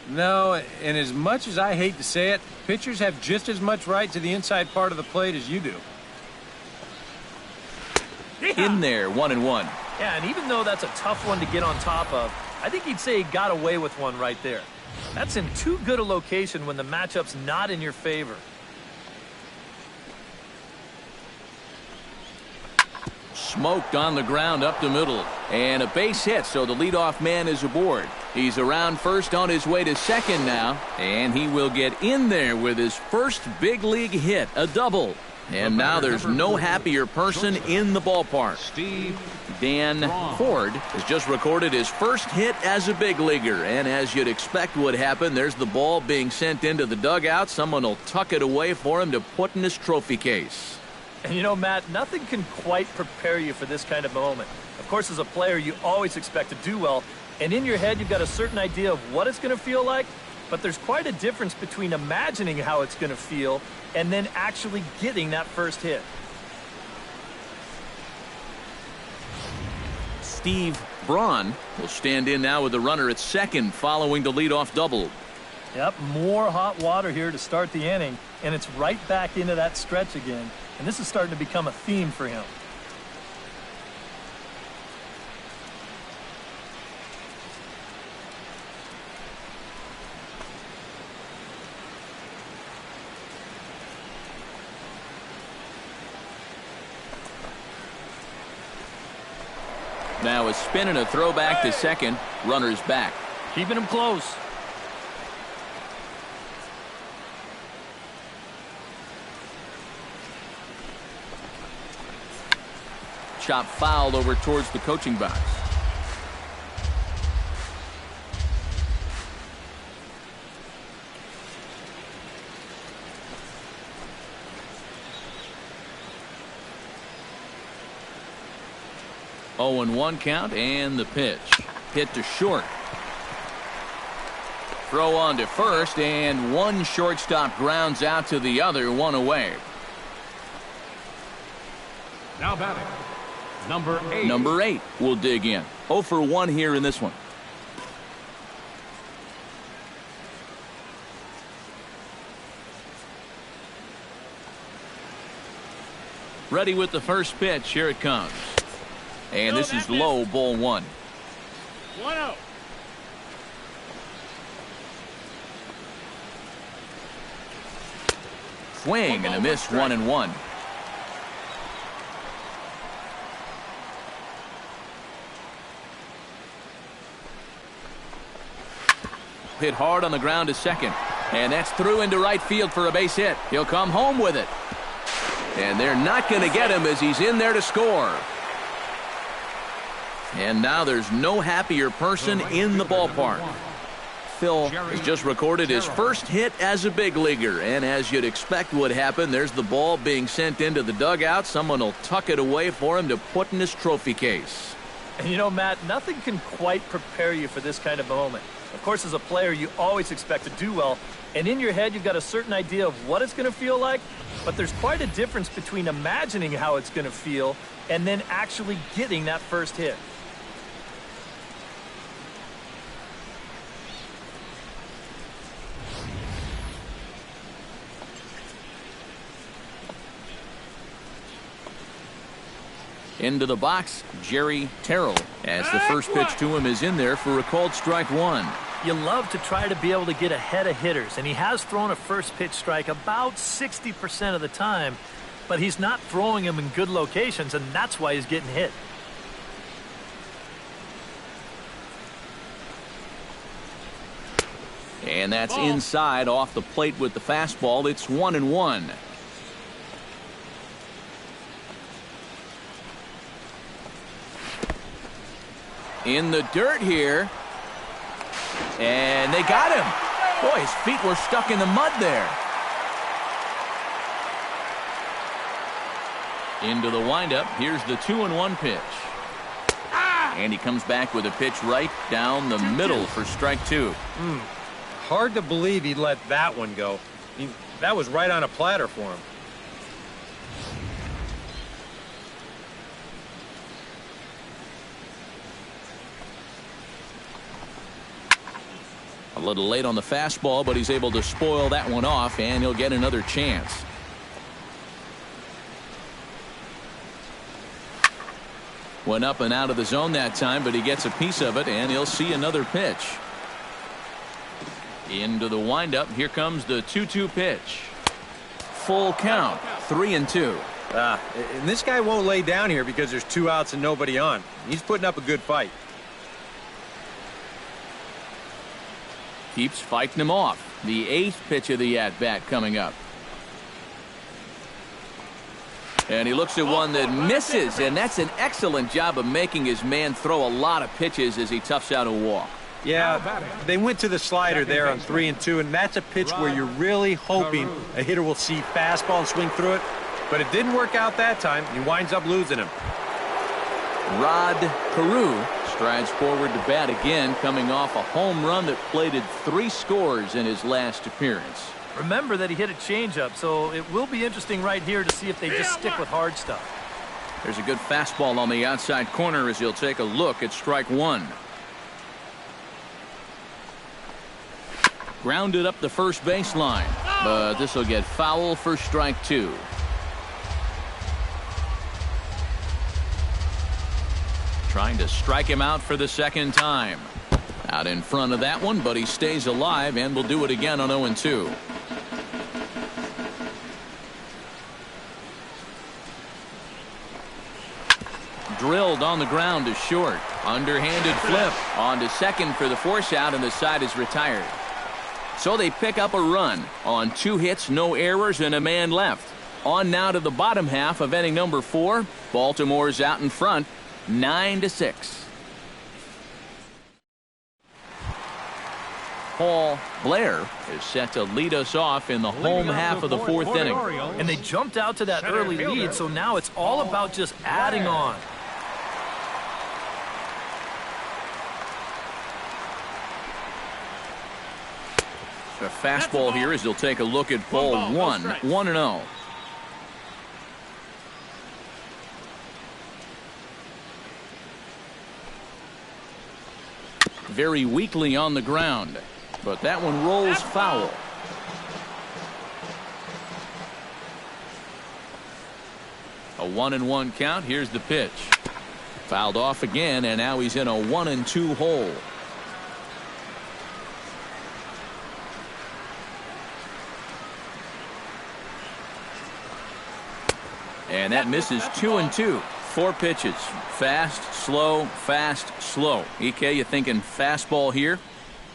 No, and as much as I hate to say it, pitchers have just as much right to the inside part of the plate as you do. In there, 1-1. Yeah, and even though that's a tough one to get on top of, I think he'd say he got away with one right there. That's in too good a location when the matchup's not in your favor. Smoked on the ground up the middle. And a base hit, so the leadoff man is aboard. He's around first on his way to second now. And he will get in there with his first big league hit, a double. And now there's no happier person in the ballpark. Dan Ford has just recorded his first hit as a big leaguer. And as you'd expect would happen, there's the ball being sent into the dugout. Someone will tuck it away for him to put in his trophy case. And you know, Matt, nothing can quite prepare you for this kind of moment. Of course, as a player, you always expect to do well. And in your head, you've got a certain idea of what it's going to feel like. But there's quite a difference between imagining how it's going to feel and then actually getting that first hit. Steve Braun will stand in now with the runner at second following the leadoff double. Yep, more hot water here to start the inning, and it's right back into that stretch again. And this is starting to become a theme for him. Now a spin and a throw back to second. Runner's back. Keeping him close. Chop foul over towards the coaching box. Oh, and 1 count, and the pitch. Hit to short. Throw on to first, and one shortstop grounds out to the other, 1 away. Now batting, number 8. Number 8 will dig in. 0 for 1 here in this one. Ready with the first pitch. Here it comes. And this is low, ball 1. 1-0. swing and a miss, 1-1. Hit hard on the ground to second. And that's through into right field for a base hit. He'll come home with it. And they're not going to get him as he's in there to score. And now there's no happier person in the ballpark. Phil has just recorded his first hit as a big leaguer. And as you'd expect would happen, there's the ball being sent into the dugout. Someone will tuck it away for him to put in his trophy case. And you know, Matt, nothing can quite prepare you for this kind of moment. Of course, as a player, you always expect to do well. And in your head, you've got a certain idea of what it's going to feel like. But there's quite a difference between imagining how it's going to feel and then actually getting that first hit. Into the box, Jerry Terrell, as the first pitch to him is in there for a called strike one. You love to try to be able to get ahead of hitters, and he has thrown a first pitch strike about 60% of the time, but he's not throwing them in good locations, and that's why he's getting hit. And that's inside off the plate with the fastball. It's 1-1. In the dirt here. And they got him. Boy, his feet were stuck in the mud there. Into the windup. Here's the 2-1 pitch. And he comes back with a pitch right down the middle for strike two. Hard to believe he let that one go. I mean, that was right on a platter for him. A little late on the fastball, but he's able to spoil that one off, and he'll get another chance. Went up and out of the zone that time, but he gets a piece of it, and he'll see another pitch. Into the windup. Here comes the 2-2 pitch. Full count, 3-2. And this guy won't lay down here because there's 2 outs and nobody on. He's putting up a good fight. Keeps fighting him off. The 8th pitch of the at-bat coming up. And he looks at one that misses, and that's an excellent job of making his man throw a lot of pitches as he toughs out a walk. Yeah, they went to the slider there on 3-2, and that's a pitch where you're really hoping a hitter will see fastball and swing through it. But it didn't work out that time. He winds up losing him. Rod Carew strides forward to bat again, coming off a home run that plated 3 scores in his last appearance. Remember that he hit a changeup, so it will be interesting right here to see if they just stick with hard stuff. There's a good fastball on the outside corner as he'll take a look at strike one. Grounded up the first baseline, but this will get foul for strike two. Trying to strike him out for the second time. Out in front of that one, but he stays alive and will do it again on 0-2. Drilled on the ground to short. Underhanded flip on to second for the force out, and the side is retired. So they pick up a run on 2 hits, no errors, and a man left. On now to the bottom half of inning number 4. Baltimore's out in front, 9-6. Paul Blair is set to lead us off in the home half of the 4th inning. And they jumped out to that early lead, so now it's all about just adding on. The fastball here as he'll take a look at ball 1, 1-0. Very weakly on the ground, but that one rolls foul. A 1-1 count. Here's the pitch. Fouled off again, and now he's in a 1-2 hole. And that misses 2-2. 4 pitches. Fast, slow, fast, slow. EK, you thinking fastball here?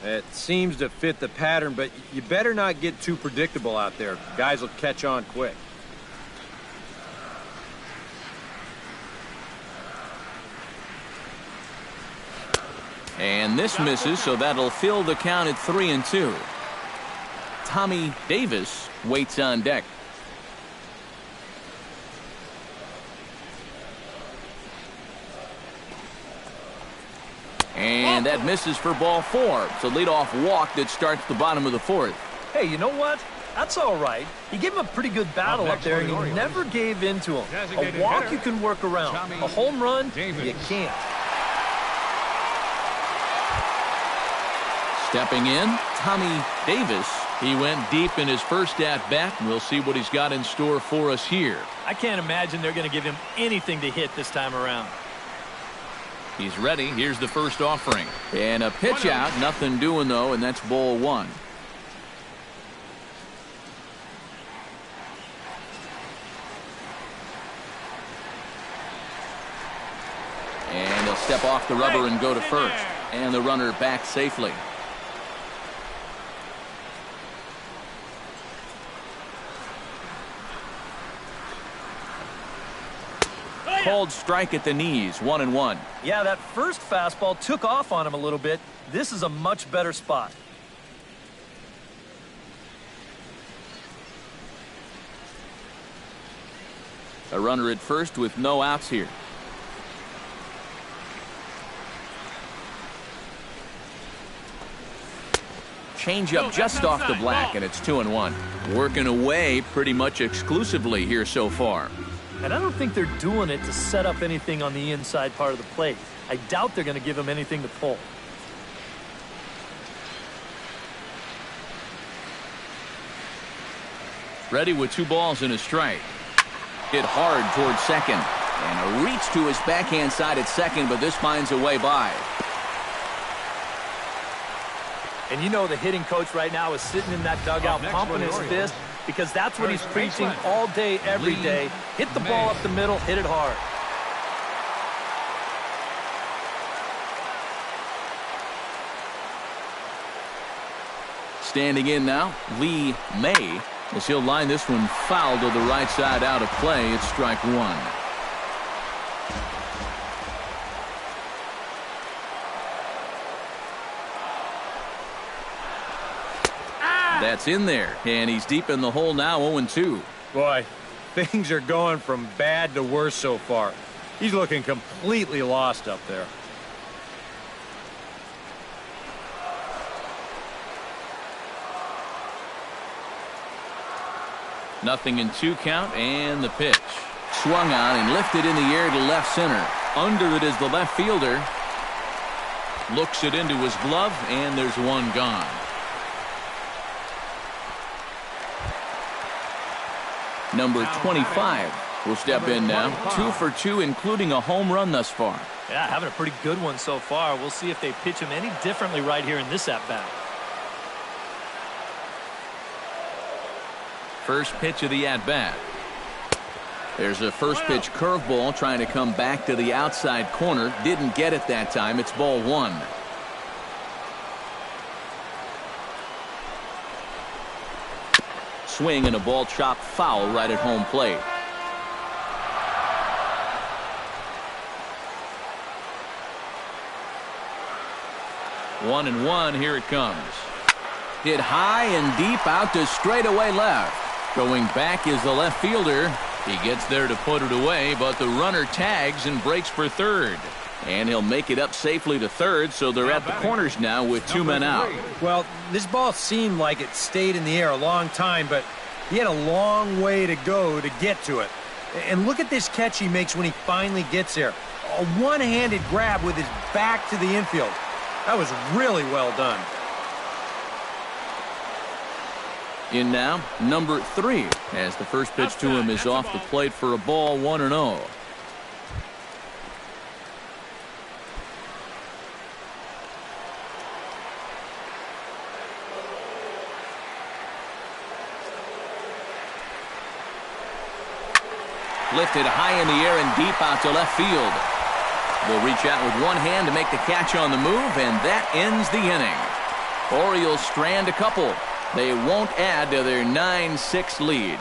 It seems to fit the pattern, but you better not get too predictable out there. Guys will catch on quick. And this misses, so that'll fill the count at 3-2. Tommy Davis waits on deck. And that misses for ball 4. It's a leadoff walk that starts the bottom of the 4th. Hey, you know what? That's all right. You gave him a pretty good battle up there, and you never gave in to him. A walk you can work around. A home run, you can't. Stepping in, Tommy Davis. He went deep in his first at-bat, and we'll see what he's got in store for us here. I can't imagine they're going to give him anything to hit this time around. He's ready. Here's the first offering. And a pitch out. Nothing doing, though, and that's ball 1. And he'll step off the rubber and go to first. And the runner back safely. Called strike at the knees, 1-1. Yeah, that first fastball took off on him a little bit. This is a much better spot. A runner at first with no outs here. Changeup just off the black, and it's 2-1. Working away pretty much exclusively here so far. And I don't think they're doing it to set up anything on the inside part of the plate. I doubt they're going to give him anything to pull. Ready with 2 balls and a strike. Hit hard towards second. And a reach to his backhand side at second, but this finds a way by. And you know the hitting coach right now is sitting in that dugout pumping his fist, because that's what he's preaching all day, every day. Hit the ball up the middle, hit it hard. Standing in now, Lee May, as he'll line this one foul to the right side out of play. It's strike 1. That's in there, and he's deep in the hole now, 0-2. Boy, things are going from bad to worse so far. He's looking completely lost up there. Nothing in 2 count, and the pitch. Swung on and lifted in the air to left center. Under it is the left fielder. Looks it into his glove, and there's one gone. Number 25 will step in now. 2 for 2, including a home run thus far. Yeah, having a pretty good one so far. We'll see if they pitch him any differently right here in this at-bat. First pitch of the at-bat. There's a first pitch curveball trying to come back to the outside corner. Didn't get it that time. It's ball 1. Swing and a ball chopped foul right at home plate. One and one, here it comes. Hit high and deep out to straightaway left. Going back is the left fielder. He gets there to put it away, but the runner tags and breaks for third. And he'll make it up safely to third, so they're at the corners now with 2 men out. Well, this ball seemed like it stayed in the air a long time, but he had a long way to go to get to it. And look at this catch he makes when he finally gets there. A one-handed grab with his back to the infield. That was really well done. In now, number 3, as the first pitch to him is off the plate for a ball, 1-0. lifted high in the air and deep out to left field. They'll reach out with one hand to make the catch on the move, and that ends the inning. Orioles strand a couple. They won't add to their 9-6 lead.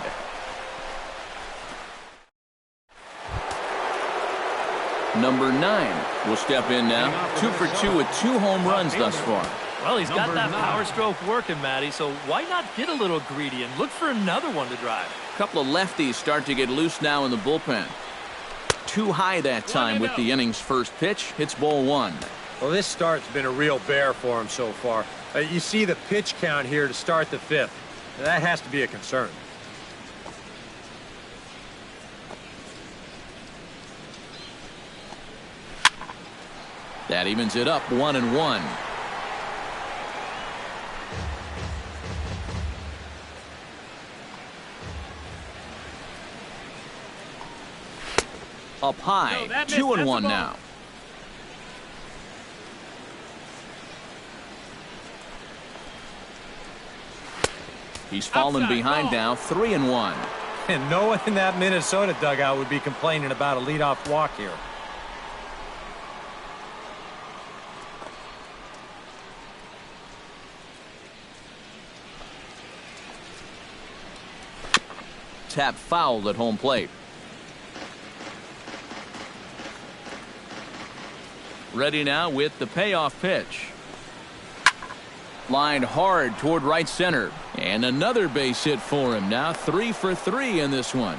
Number 9 will step in now. 2 for 2 with 2 home runs thus far. Well, he's got that power stroke working, Matty, so why not get a little greedy and look for another one to drive? A couple of lefties start to get loose now in the bullpen. Too high that time with the inning's first pitch. It's ball 1. Well, this start's been a real bear for him so far. You see the pitch count here to start the 5th. That has to be a concern. That evens it up 1-1. Up high, 2-1 now. He's fallen behind now, 3-1. And no one in that Minnesota dugout would be complaining about a leadoff walk here. Tap fouled at home plate. Ready now with the payoff pitch. Lined hard toward right center. And another base hit for him. Now 3 for 3 in this one.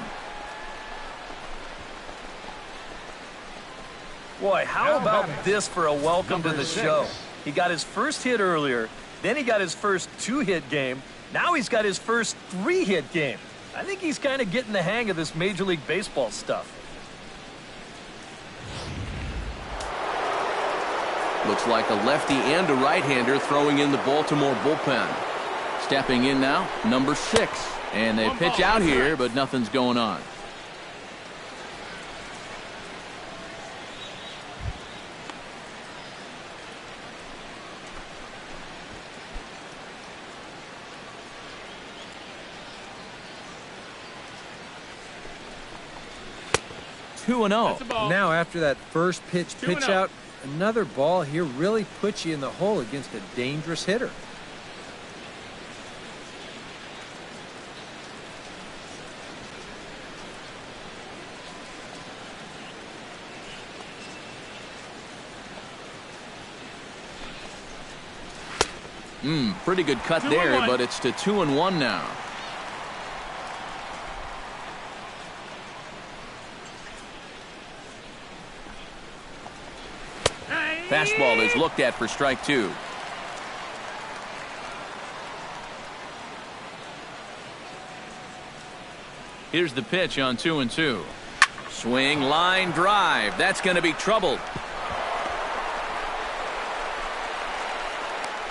Boy, how about this for a welcome to the show? He got his first hit earlier. Then he got his first 2-hit game. Now he's got his first 3-hit game. I think he's kind of getting the hang of this Major League Baseball stuff. Looks like a lefty and a right-hander throwing in the Baltimore bullpen. Stepping in now, number 6. And they pitch out here, but nothing's going on. Now after that first pitch out, another ball here really puts you in the hole against a dangerous hitter. Pretty good cut there, but it's to 2-1 now. Fastball is looked at for strike 2. Here's the pitch on 2-2. Swing, line drive. That's going to be trouble.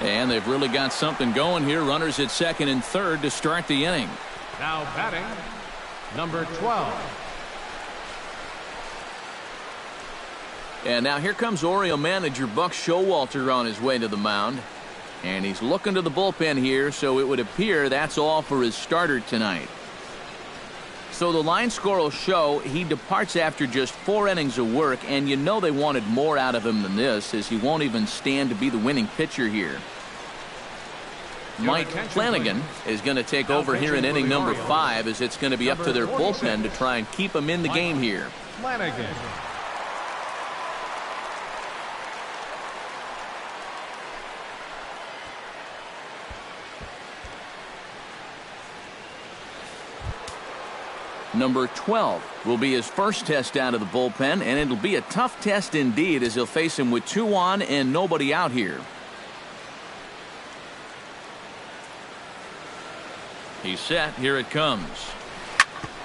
And they've really got something going here. Runners at second and third to start the inning. Now batting, number 12. And now here comes Oriole manager Buck Showalter on his way to the mound. And he's looking to the bullpen here, so it would appear that's all for his starter tonight. So the line score will show he departs after just 4 innings of work, and you know they wanted more out of him than this, as he won't even stand to be the winning pitcher here. Mike Flanagan is going to take over here in inning number 5, as it's going to be up to their bullpen to try and keep him in the game here. Flanagan. Number 12 will be his first test out of the bullpen, and it'll be a tough test indeed, as he'll face him with 2 on and nobody out here. He's set. Here it comes.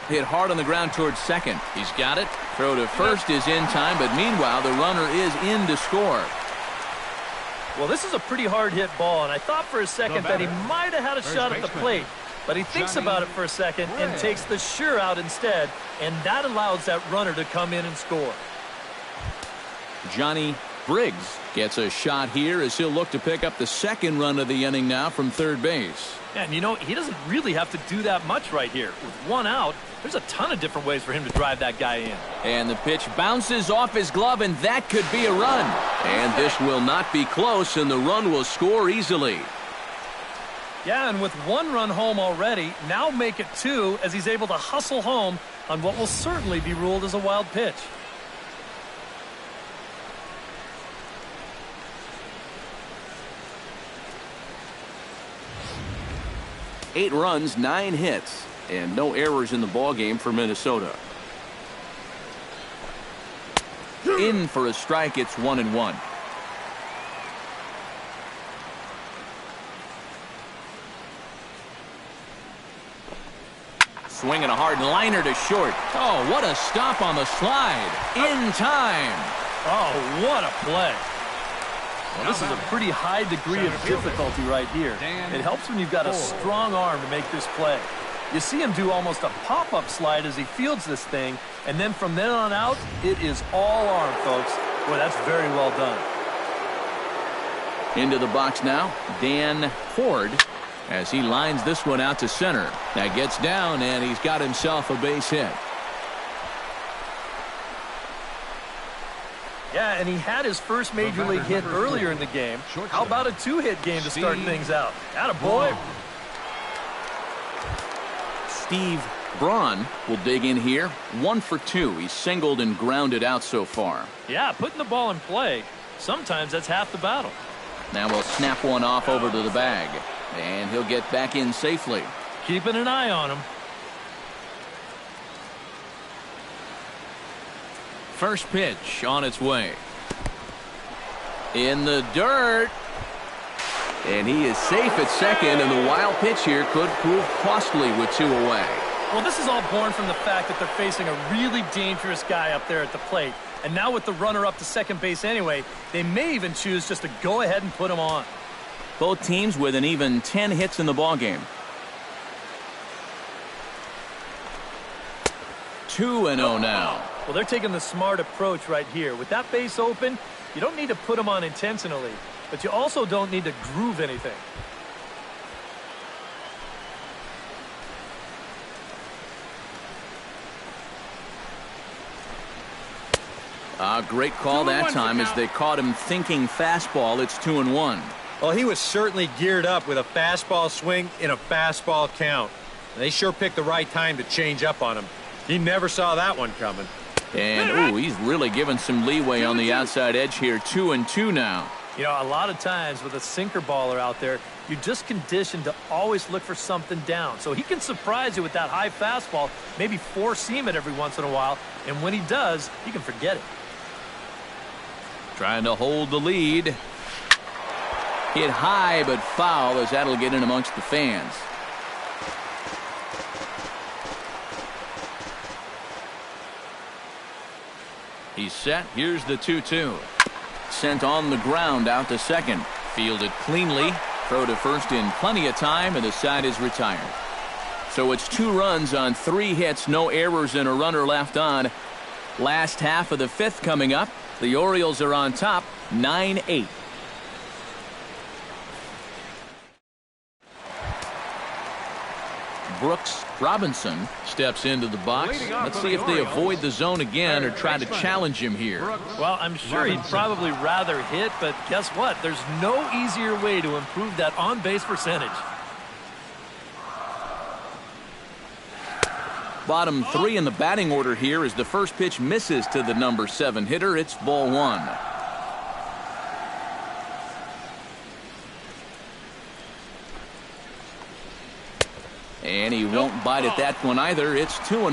Hit hard on the ground towards second. He's got it. Throw to first is in time, but meanwhile the runner is in to score. Well, this is a pretty hard hit ball, and I thought for a second that he might have had a shot at the plate. But he thinks about it for a second and takes the sure out instead, and that allows that runner to come in and score. Johnny Briggs gets a shot here as he'll look to pick up the second run of the inning now from third base. And you know, he doesn't really have to do that much right here. With one out, there's a ton of different ways for him to drive that guy in. And the pitch bounces off his glove, and that could be a run. And this will not be close, and the run will score easily. Yeah, and with one run home already, now make it two as he's able to hustle home on what will certainly be ruled as a wild pitch. Eight runs, 9 hits, and no errors in the ballgame for Minnesota. In for a strike, it's 1-1. Swinging a hard liner to short. Oh, what a stop on the slide. In time. Oh, what a play. Well, this is a pretty high degree of difficulty right here. It helps when you've got a strong arm to make this play. You see him do almost a pop-up slide as he fields this thing, and then from then on out, it is all arm, folks. Boy, that's very well done. Into the box now, Dan Ford, as he lines this one out to center. That gets down, and he's got himself a base hit. Yeah, and he had his first major league hit earlier in the game. How about a two-hit game to start things out? Attaboy. Steve Braun will dig in here. 1 for 2. He's singled and grounded out so far. Yeah, putting the ball in play, sometimes that's half the battle. Now we'll snap one off over to the bag, and he'll get back in safely. Keeping an eye on him. First pitch on its way. In the dirt. And he is safe at second, and the wild pitch here could prove costly with 2 away. Well, this is all born from the fact that they're facing a really dangerous guy up there at the plate. And now with the runner up to second base anyway, they may even choose just to go ahead and put him on. Both teams with an even 10 hits in the ballgame. 2-0 now. Well, they're taking the smart approach right here. With that base open, you don't need to put him on intentionally, but you also don't need to groove anything. Great call that time as they caught him thinking fastball. It's 2-1. Well, he was certainly geared up with a fastball swing in a fastball count. They sure picked the right time to change up on him. He never saw that one coming. And, ooh, he's really given some leeway on the outside edge here. 2-2 now. You know, a lot of times with a sinker baller out there, you're just conditioned to always look for something down. So he can surprise you with that high fastball, maybe four-seam it every once in a while, and when he does, you can forget it. Trying to hold the lead. Hit high but foul as that'll get in amongst the fans. He's set. Here's the 2-2. Sent on the ground out to second. Fielded cleanly. Throw to first in plenty of time, and the side is retired. So it's 2 runs on 3 hits, no errors, and a runner left on. Last half of the 5th coming up. The Orioles are on top, 9-8. Brooks Robinson steps into the box. Let's see if they avoid the zone again or try to challenge him here. Well, I'm sure he'd probably rather hit, but guess what? There's no easier way to improve that on-base percentage. Bottom 3 in the batting order here as the first pitch misses to the number 7 hitter. It's ball 1. And he won't bite at that one either. It's 2-0.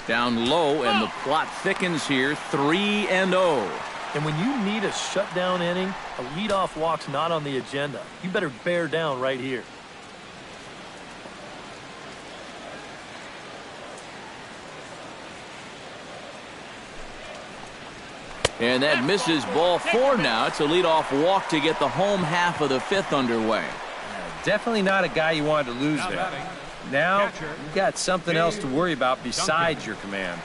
Down low, and the plot thickens here. 3-0. And when you need a shutdown inning, a leadoff walk's not on the agenda. You better bear down right here. And that misses ball 4 now. It's a leadoff walk to get the home half of the 5th underway. Definitely not a guy you wanted to lose there. Now Catcher, you've got something else to worry about besides your command.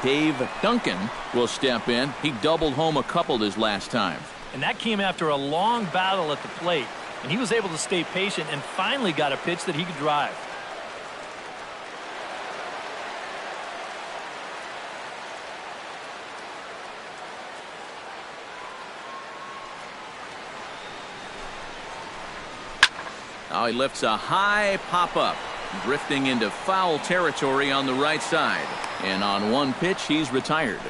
Dave Duncan will step in. He doubled home a couple his last time. And that came after a long battle at the plate. And he was able to stay patient and finally got a pitch that he could drive. Now he lifts a high pop-up, drifting into foul territory on the right side. And on one pitch, he's retired.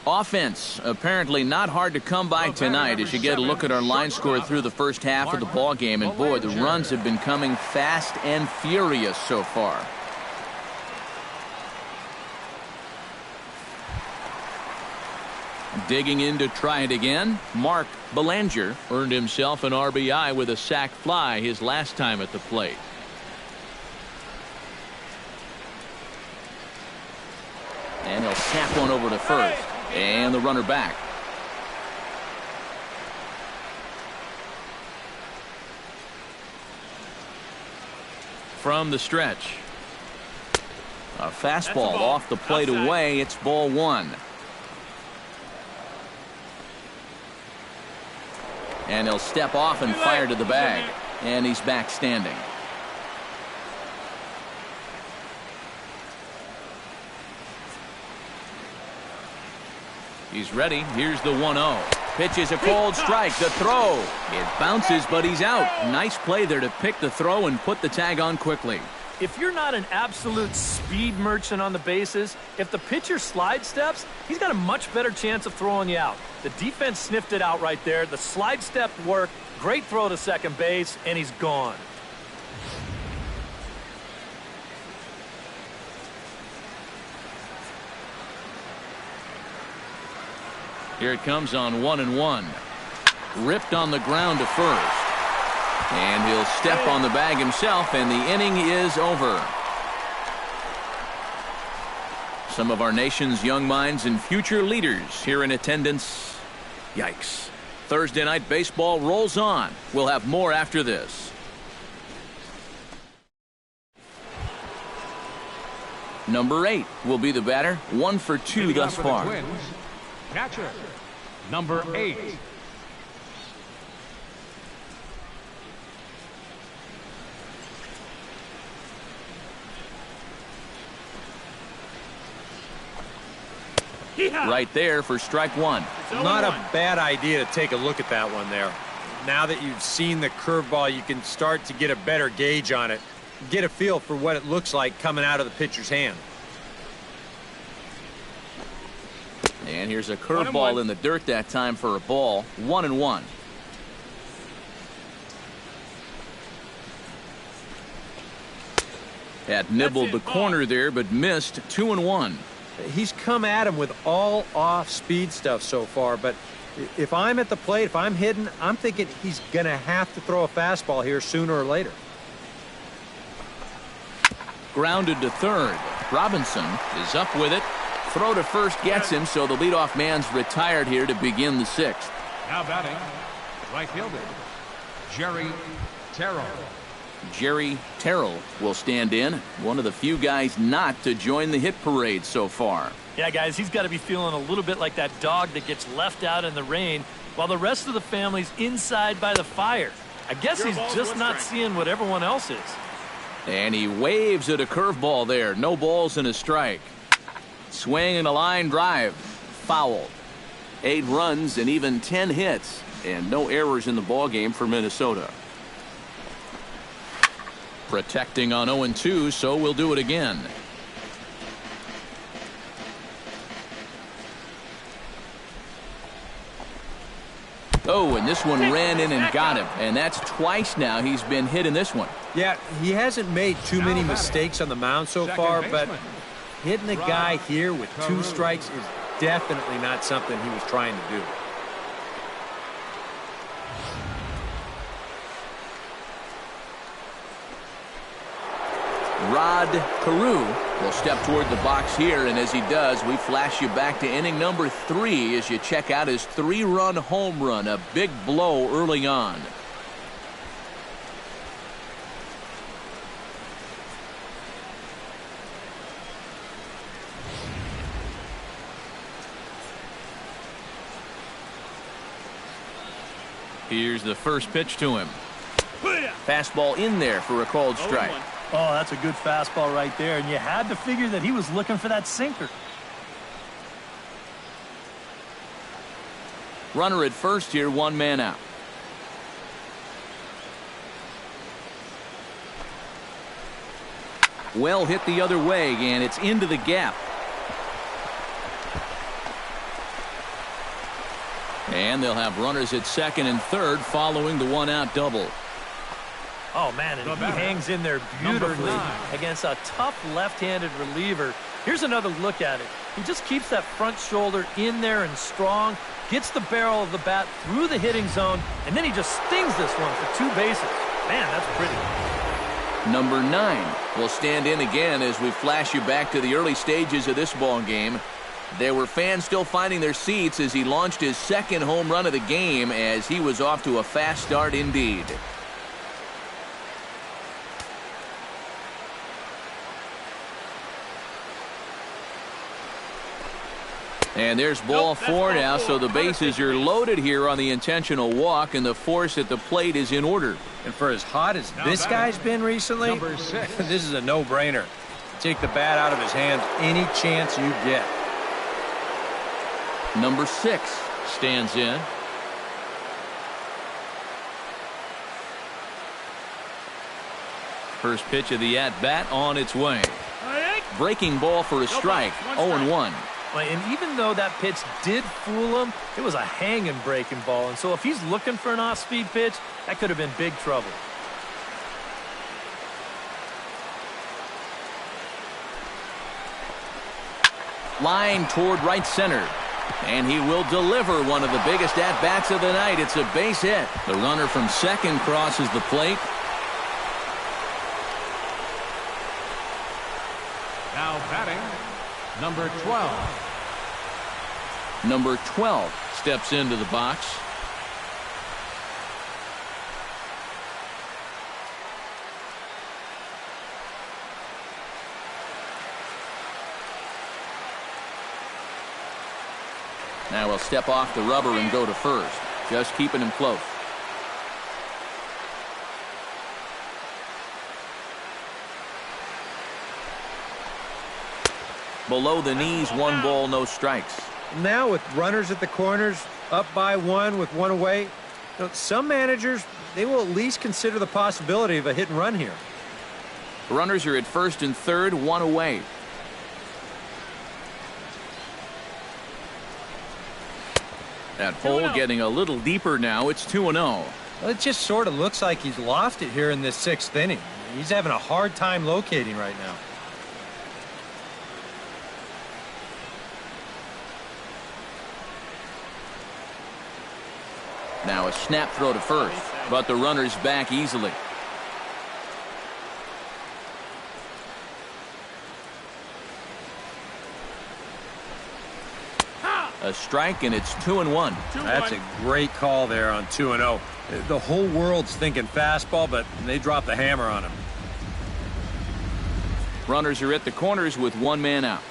Offense apparently not hard to come by tonight as you get a look at our line score through the first half of the ball game. And boy, the runs have been coming fast and furious so far. Digging in to try it again, Mark Belanger earned himself an RBI with a sac fly his last time at the plate. And he'll snap one over to first. And the runner back. From the stretch. A fastball off the plate away. It's ball one. And he'll step off and fire to the bag. And he's back standing. He's ready. Here's the 1-0. Pitch is a cold strike. The throw. It bounces, but he's out. Nice play there to pick the throw and put the tag on quickly. If you're not an absolute speed merchant on the bases, if the pitcher slide steps, he's got a much better chance of throwing you out. The defense sniffed it out right there. The slide step worked. Great throw to second base, and he's gone. Here it comes on 1-1. Ripped on the ground to first. And he'll step on the bag himself, and the inning is over. Some of our nation's young minds and future leaders here in attendance. Yikes. Thursday night baseball rolls on. We'll have more after this. Number 8 will be the batter. 1 for 2 thus far. Twins, catcher, number 8. Right there for strike one. Not a bad idea to take a look at that one there. Now that you've seen the curveball, you can start to get a better gauge on it. Get a feel for what it looks like coming out of the pitcher's hand. And here's a curveball in the dirt that time for a ball. 1-1. Had nibbled the corner there, but missed. 2-1. He's come at him with all off-speed stuff so far, but if I'm at the plate, if I'm hitting, I'm thinking he's going to have to throw a fastball here sooner or later. Grounded to third. Robinson is up with it. Throw to first gets him, so the leadoff man's retired here to begin the sixth. Now batting, right fielder, Jerry Terrell. Jerry Terrell will stand in. One of the few guys not to join the hit parade so far. Yeah, guys, he's got to be feeling a little bit like that dog that gets left out in the rain while the rest of the family's inside by the fire. I guess he's just not seeing what everyone else is. And he waves at a curveball there. No balls and a strike. Swing and a line drive. Foul. 8 runs and even 10 hits. And no errors in the ballgame for Minnesota. Protecting on 0-2, so we'll do it again. Oh, and this one ran in and got him. And that's twice now he's been hit in this one. Yeah, he hasn't made too many mistakes on the mound so far, but hitting a guy here with 2 strikes is definitely not something he was trying to do. Rod Carew will step toward the box here, and as he does, we flash you back to inning number 3 as you check out his 3-run home run, a big blow early on. Here's the first pitch to him. Fastball in there for a called strike. Oh, that's a good fastball right there, and you had to figure that he was looking for that sinker. Runner at first here, 1 man out. Well hit the other way, and it's into the gap. And they'll have runners at second and third following the 1-out double. Oh, man, and he hangs in there beautifully against a tough left-handed reliever. Here's another look at it. He just keeps that front shoulder in there and strong, gets the barrel of the bat through the hitting zone, and then he just stings this one for 2 bases. Man, that's pretty. Number 9 will stand in again as we flash you back to the early stages of this ball game. There were fans still finding their seats as he launched his second home run of the game, as he was off to a fast start indeed. And there's ball 4 now, so the bases are loaded here on the intentional walk, and the force at the plate is in order. And for as hot as this guy's been recently, Number 6. this is a no-brainer. Take the bat out of his hands any chance you get. Number 6 stands in. First pitch of the at-bat on its way. Breaking ball for a strike, 0-1. And even though that pitch did fool him, it was a hanging breaking ball. And so if he's looking for an off-speed pitch, that could have been big trouble. Line toward right center. And he will deliver one of the biggest at-bats of the night. It's a base hit. The runner from second crosses the plate. Now batting, number 12. Number 12 steps into the box. Now he'll step off the rubber and go to first, just keeping him close. Below the knees, 1 ball, no strikes. Now with runners at the corners, up by 1 with 1 away, some managers, they will at least consider the possibility of a hit and run here. Runners are at first and third, 1 away. That hole getting a little deeper now. It's 2-0. Well, it just sort of looks like he's lost it here in this 6th inning. He's having a hard time locating right now. Now a snap throw to first, but the runner's back easily. A strike, and it's 2-1. That's a great call there on 2-0. The whole world's thinking fastball, but they dropped the hammer on him. Runners are at the corners with 1 man out.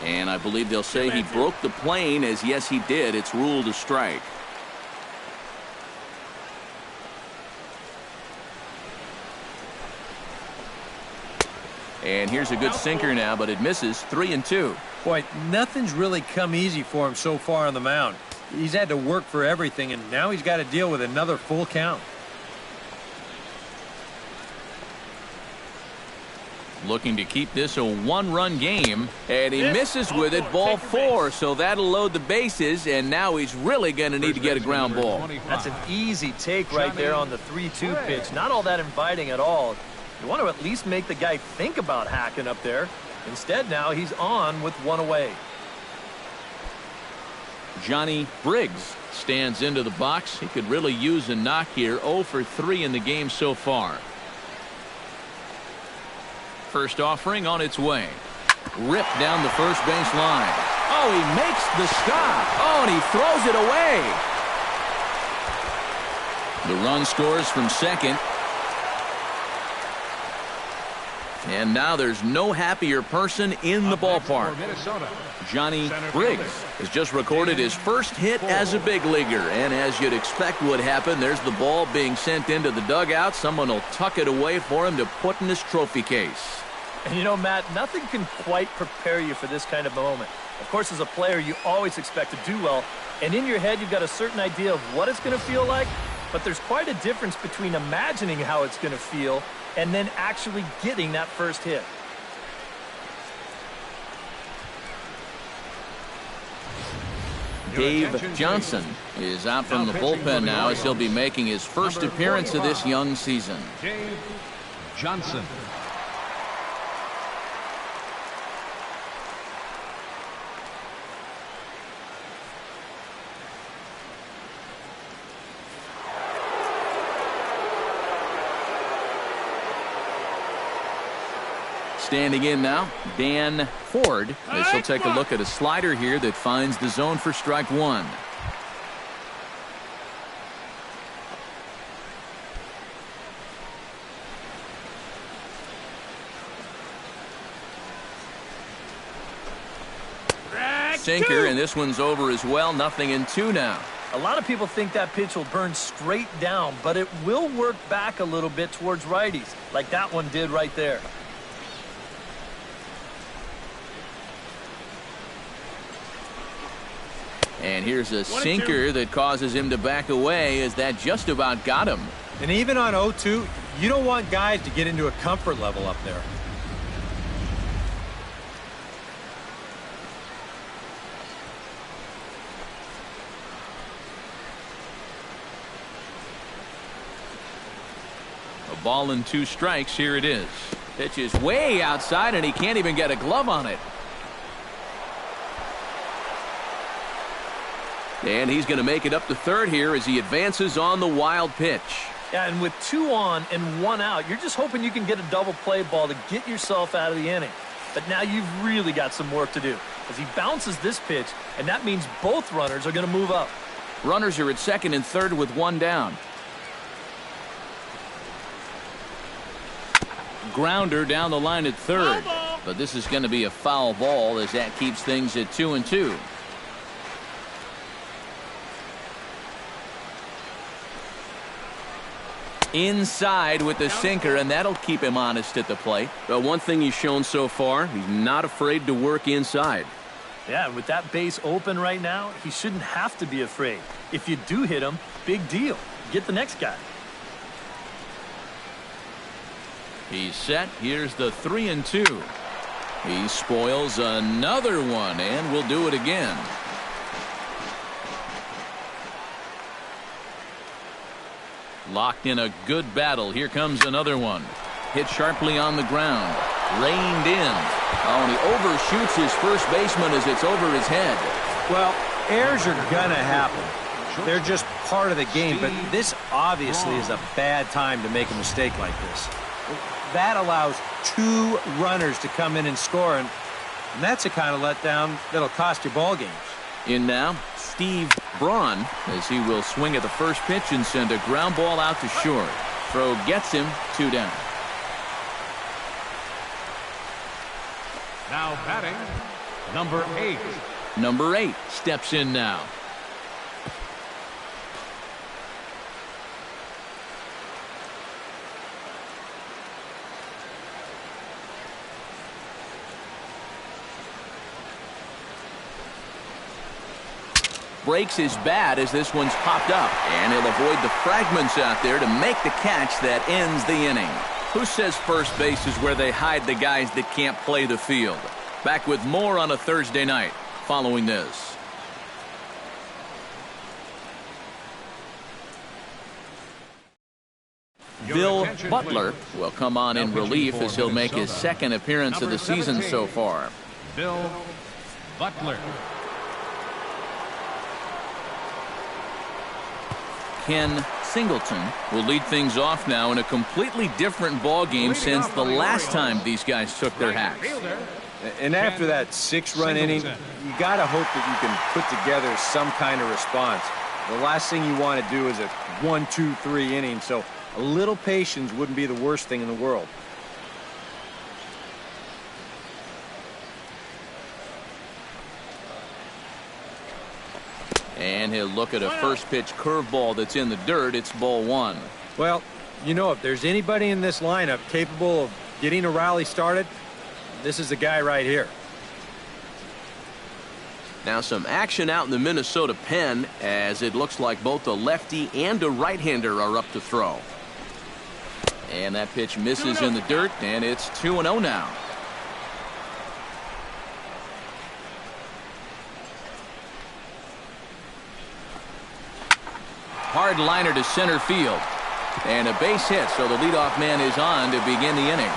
And I believe they'll say he broke the plane, as yes he did. It's ruled a strike. And here's a good sinker now, but it misses. 3-2. Boy, nothing's really come easy for him so far on the mound. He's had to work for everything, and now he's got to deal with another full count. Looking to keep this a 1-run game, and he misses with it. Ball 4, so that'll load the bases, and now he's really going to need to get a ground ball. That's an easy take right there on the 3-2 pitch. Not all that inviting at all. You want to at least make the guy think about hacking up there. Instead, now he's on with 1 away. Johnny Briggs stands into the box. He could really use a knock here. 0 for 3 in the game so far. First offering on its way. Ripped down the first base line. Oh, he makes the stop. Oh, and he throws it away. The run scores from second. And now there's no happier person in the ballpark. Johnny Briggs has just recorded his first hit as a big leaguer. And as you'd expect would happen, there's the ball being sent into the dugout. Someone will tuck it away for him to put in his trophy case. And you know, Matt, nothing can quite prepare you for this kind of moment. Of course, as a player, you always expect to do well. And in your head, you've got a certain idea of what it's going to feel like. But there's quite a difference between imagining how it's going to feel and then actually getting that first hit. Dave Johnson is out from the bullpen now as he'll be making his first appearance of this young season. Dave Johnson. Standing in now, Dan Ford, as he'll take a look at a slider here that finds the zone for strike one. Sinker, and this one's over as well. 0-2 now. A lot of people think that pitch will burn straight down, but it will work back a little bit towards righties, like that one did right there. And here's a sinker that causes him to back away as that just about got him. And even on 0-2, you don't want guys to get into a comfort level up there. A ball and 2 strikes. Here it is. Pitch is way outside, and he can't even get a glove on it. And he's going to make it up to third here as he advances on the wild pitch. Yeah, and with 2 on and 1 out, you're just hoping you can get a double play ball to get yourself out of the inning. But now you've really got some work to do as he bounces this pitch, and that means both runners are going to move up. Runners are at second and third with 1 down. Grounder down the line at third. But this is going to be a foul ball as that keeps things at 2-2. Inside with the sinker, and that'll keep him honest at the plate. But one thing he's shown so far, he's not afraid to work inside. Yeah, with that base open right now, he shouldn't have to be afraid. If you do hit him, big deal. Get the next guy. He's set. Here's the 3-2. He spoils another one, and will do it again. Locked in a good battle. Here comes another one. Hit sharply on the ground. Reined in. Oh, and he overshoots his first baseman as it's over his head. Well, errors are going to happen. They're just part of the game, but this obviously is a bad time to make a mistake like this. That allows 2 runners to come in and score, and that's the kind of letdown that'll cost you ball games. In now, Steve Braun, as he will swing at the first pitch and send a ground ball out to short. Throw gets him 2 down. Now batting, number 8. Number 8 steps in now. Breaks his bat as this one's popped up, and he'll avoid the fragments out there to make the catch that ends the inning. Who says first base is where they hide the guys that can't play the field? Back with more on a Thursday night following this. Bill Butler will come on in relief as he'll make his second appearance of the season so far. Bill Butler. Ken Singleton will lead things off now in a completely different ball game since the last time these guys took their hacks. And after that 6-run inning, you got to hope that you can put together some kind of response. The last thing you want to do is a 1, 2, 3 inning, so a little patience wouldn't be the worst thing in the world. And he'll look at a first pitch curveball that's in the dirt. It's ball 1. Well, you know, if there's anybody in this lineup capable of getting a rally started, this is the guy right here. Now some action out in the Minnesota pen as it looks like both a lefty and a right-hander are up to throw. And that pitch misses in the dirt, and it's 2-0 now. Hard liner to center field. And a base hit, so the leadoff man is on to begin the inning.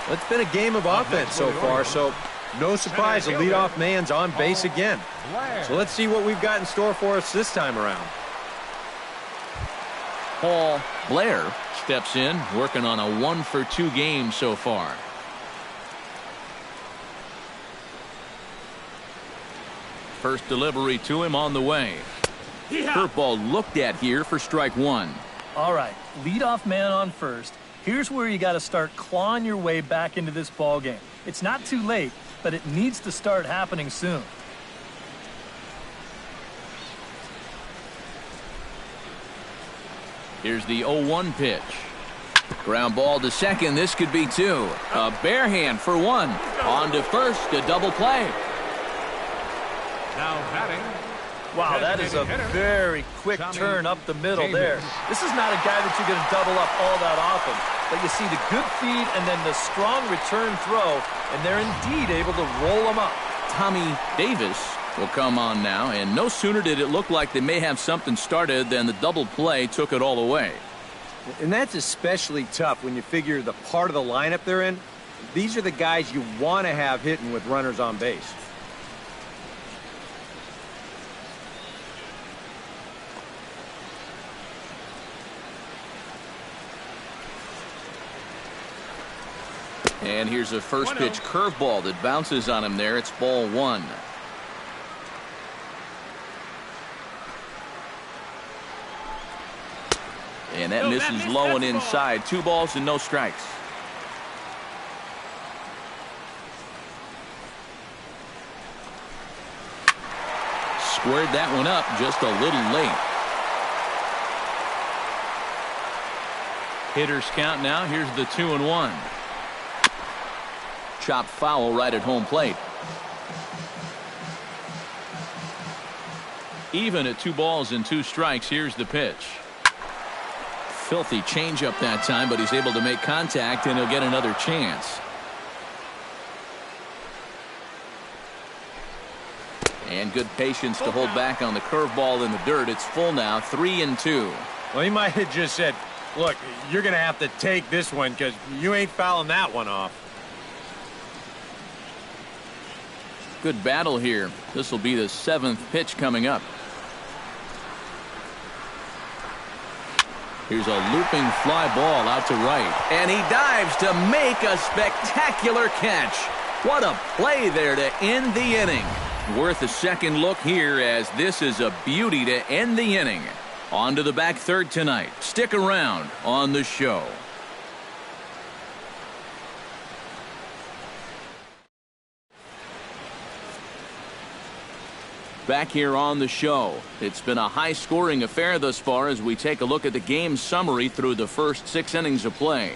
It's been a game of offense so far, so no surprise the leadoff man's on base again. So let's see what we've got in store for us this time around. Paul Blair steps in, working on a 1-for-2 game so far. First delivery to him on the way. Curveball looked at here for strike 1. All right, leadoff man on first. Here's where you got to start clawing your way back into this ball game. It's not too late, but it needs to start happening soon. Here's the 0-1 pitch. Ground ball to second. This could be 2. A bare hand for 1. On to first, a double play. Now batting. Wow, that is a very quick turn up the middle there. This is not a guy that you're going to double up all that often. But you see the good feed and then the strong return throw, and they're indeed able to roll him up. Tommy Davis will come on now, and no sooner did it look like they may have something started than the double play took it all away. And that's especially tough when you figure the part of the lineup they're in. These are the guys you want to have hitting with runners on base. And here's a first pitch curveball that bounces on him there. It's ball 1. And that misses low and inside. 2 balls and no strikes. Squared that one up just a little late. Hitters count now. Here's the 2-1. Chopped foul right at home plate. Even at 2 balls and 2 strikes. Here's the pitch. Filthy changeup that time, but he's able to make contact, and he'll get another chance. And good patience to hold back on the curveball in the dirt. It's full now, 3-2. Well, he might have just said, look, you're going to have to take this one because you ain't fouling that one off. Good battle here. This will be the 7th pitch coming up. Here's a looping fly ball out to right. And he dives to make a spectacular catch. What a play there to end the inning. Worth a second look here as this is a beauty to end the inning. On to the back third tonight. Stick around on the show. Back here on the show. It's been a high-scoring affair thus far as we take a look at the game summary through the first 6 innings of play.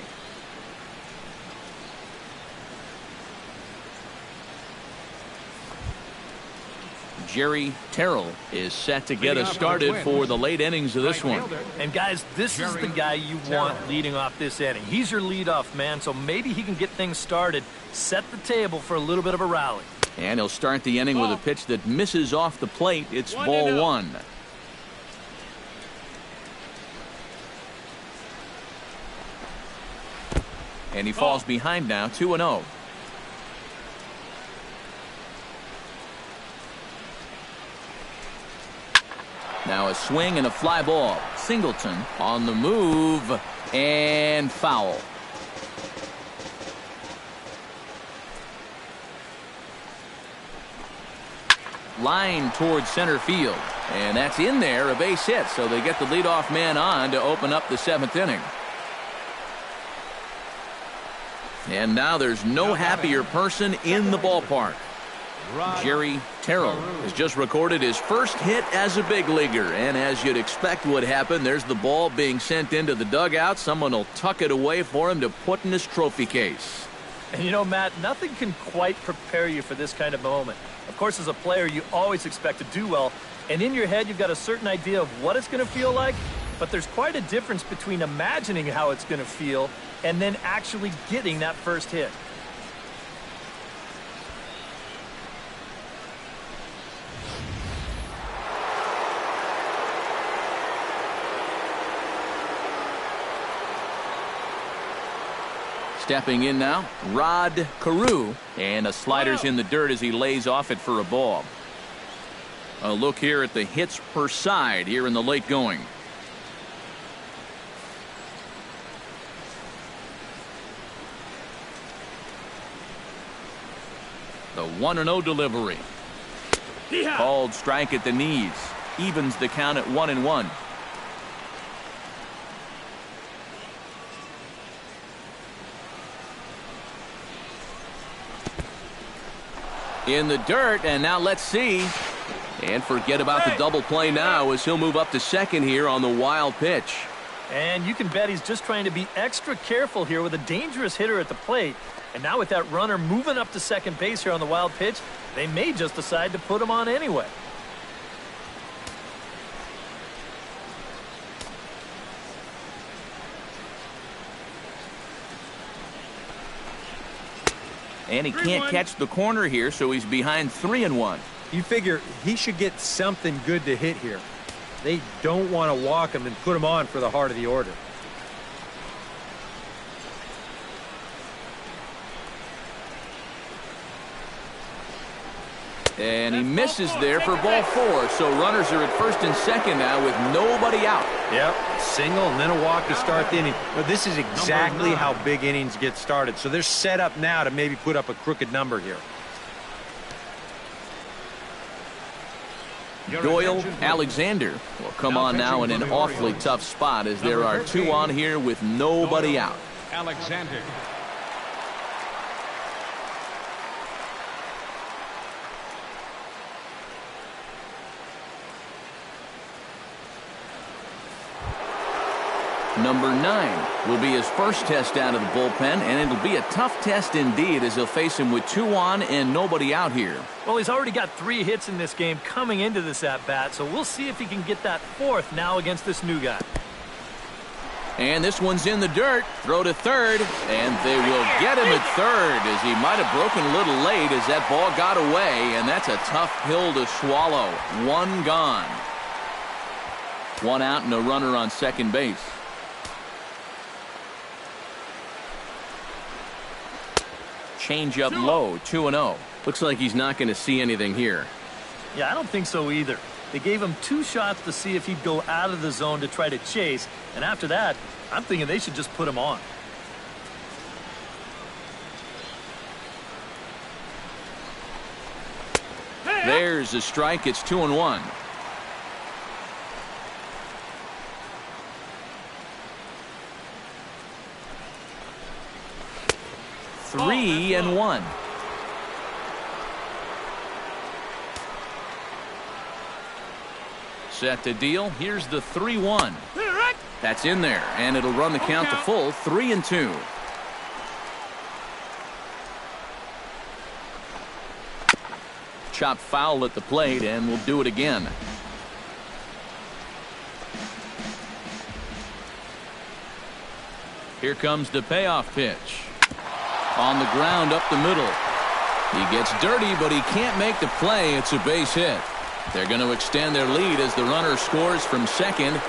Jerry Terrell is set to get us started for the late innings of this one. And guys, this is the guy you want leading off this inning. He's your leadoff man, so maybe he can get things started, set the table for a little bit of a rally. And he'll start the inning with a pitch that misses off the plate. It's ball 1. And he falls behind now, 2-0. Now a swing and a fly ball. Singleton on the move, and foul. Line towards center field, and that's in there, a base hit, so they get the leadoff man on to open up the 7th inning. And now there's no happier person in the ballpark. Jerry Terrell has just recorded his first hit as a big leaguer, and as you'd expect would happen, there's the ball being sent into the dugout. Someone will tuck it away for him to put in his trophy case. And you know, Matt, nothing can quite prepare you for this kind of moment. Of course, as a player, you always expect to do well, and in your head, you've got a certain idea of what it's going to feel like, but there's quite a difference between imagining how it's going to feel and then actually getting that first hit. Stepping in now, Rod Carew, and a slider's in the dirt as he lays off it for a ball. A look here at the hits per side here in the late going. The 1-0 delivery. Called strike at the knees. Evens the count at 1-1. In the dirt, and now let's see. And forget about the double play now as he'll move up to second here on the wild pitch. And you can bet he's just trying to be extra careful here with a dangerous hitter at the plate. And now with that runner moving up to second base here on the wild pitch, they may just decide to put him on anyway. And he can't catch the corner here, so he's behind 3-1. You figure he should get something good to hit here. They don't want to walk him and put him on for the heart of the order. And he misses there for ball 4. So runners are at first and second now with nobody out. Yep, single and then a walk to start the inning. But this is exactly how big innings get started. So they're set up now to maybe put up a crooked number here. Doyle Alexander will come on now in an awfully tough spot as there are 2 on here with nobody out. Alexander. Number 9 will be his first test out of the bullpen, and it'll be a tough test indeed as he'll face him with 2 on and nobody out here. Well, he's already got 3 hits in this game coming into this at-bat, so we'll see if he can get that 4th now against this new guy. And this one's in the dirt. Throw to third, and they will get him at third as he might have broken a little late as that ball got away, and that's a tough pill to swallow. 1 gone. 1 out and a runner on second base. Change up low, 2-0. Looks like he's not going to see anything here. Yeah, I don't think so either. They gave him 2 shots to see if he'd go out of the zone to try to chase, and after that, I'm thinking they should just put him on. There's a strike. It's 2-1. Three and 1. Set to deal. Here's the 3-1. That's in there, and it'll run the count to full. 3-2. Chop foul at the plate, and we'll do it again. Here comes the payoff pitch. On the ground up the middle. He gets dirty, but he can't make the play. It's a base hit. They're going to extend their lead as the runner scores from second.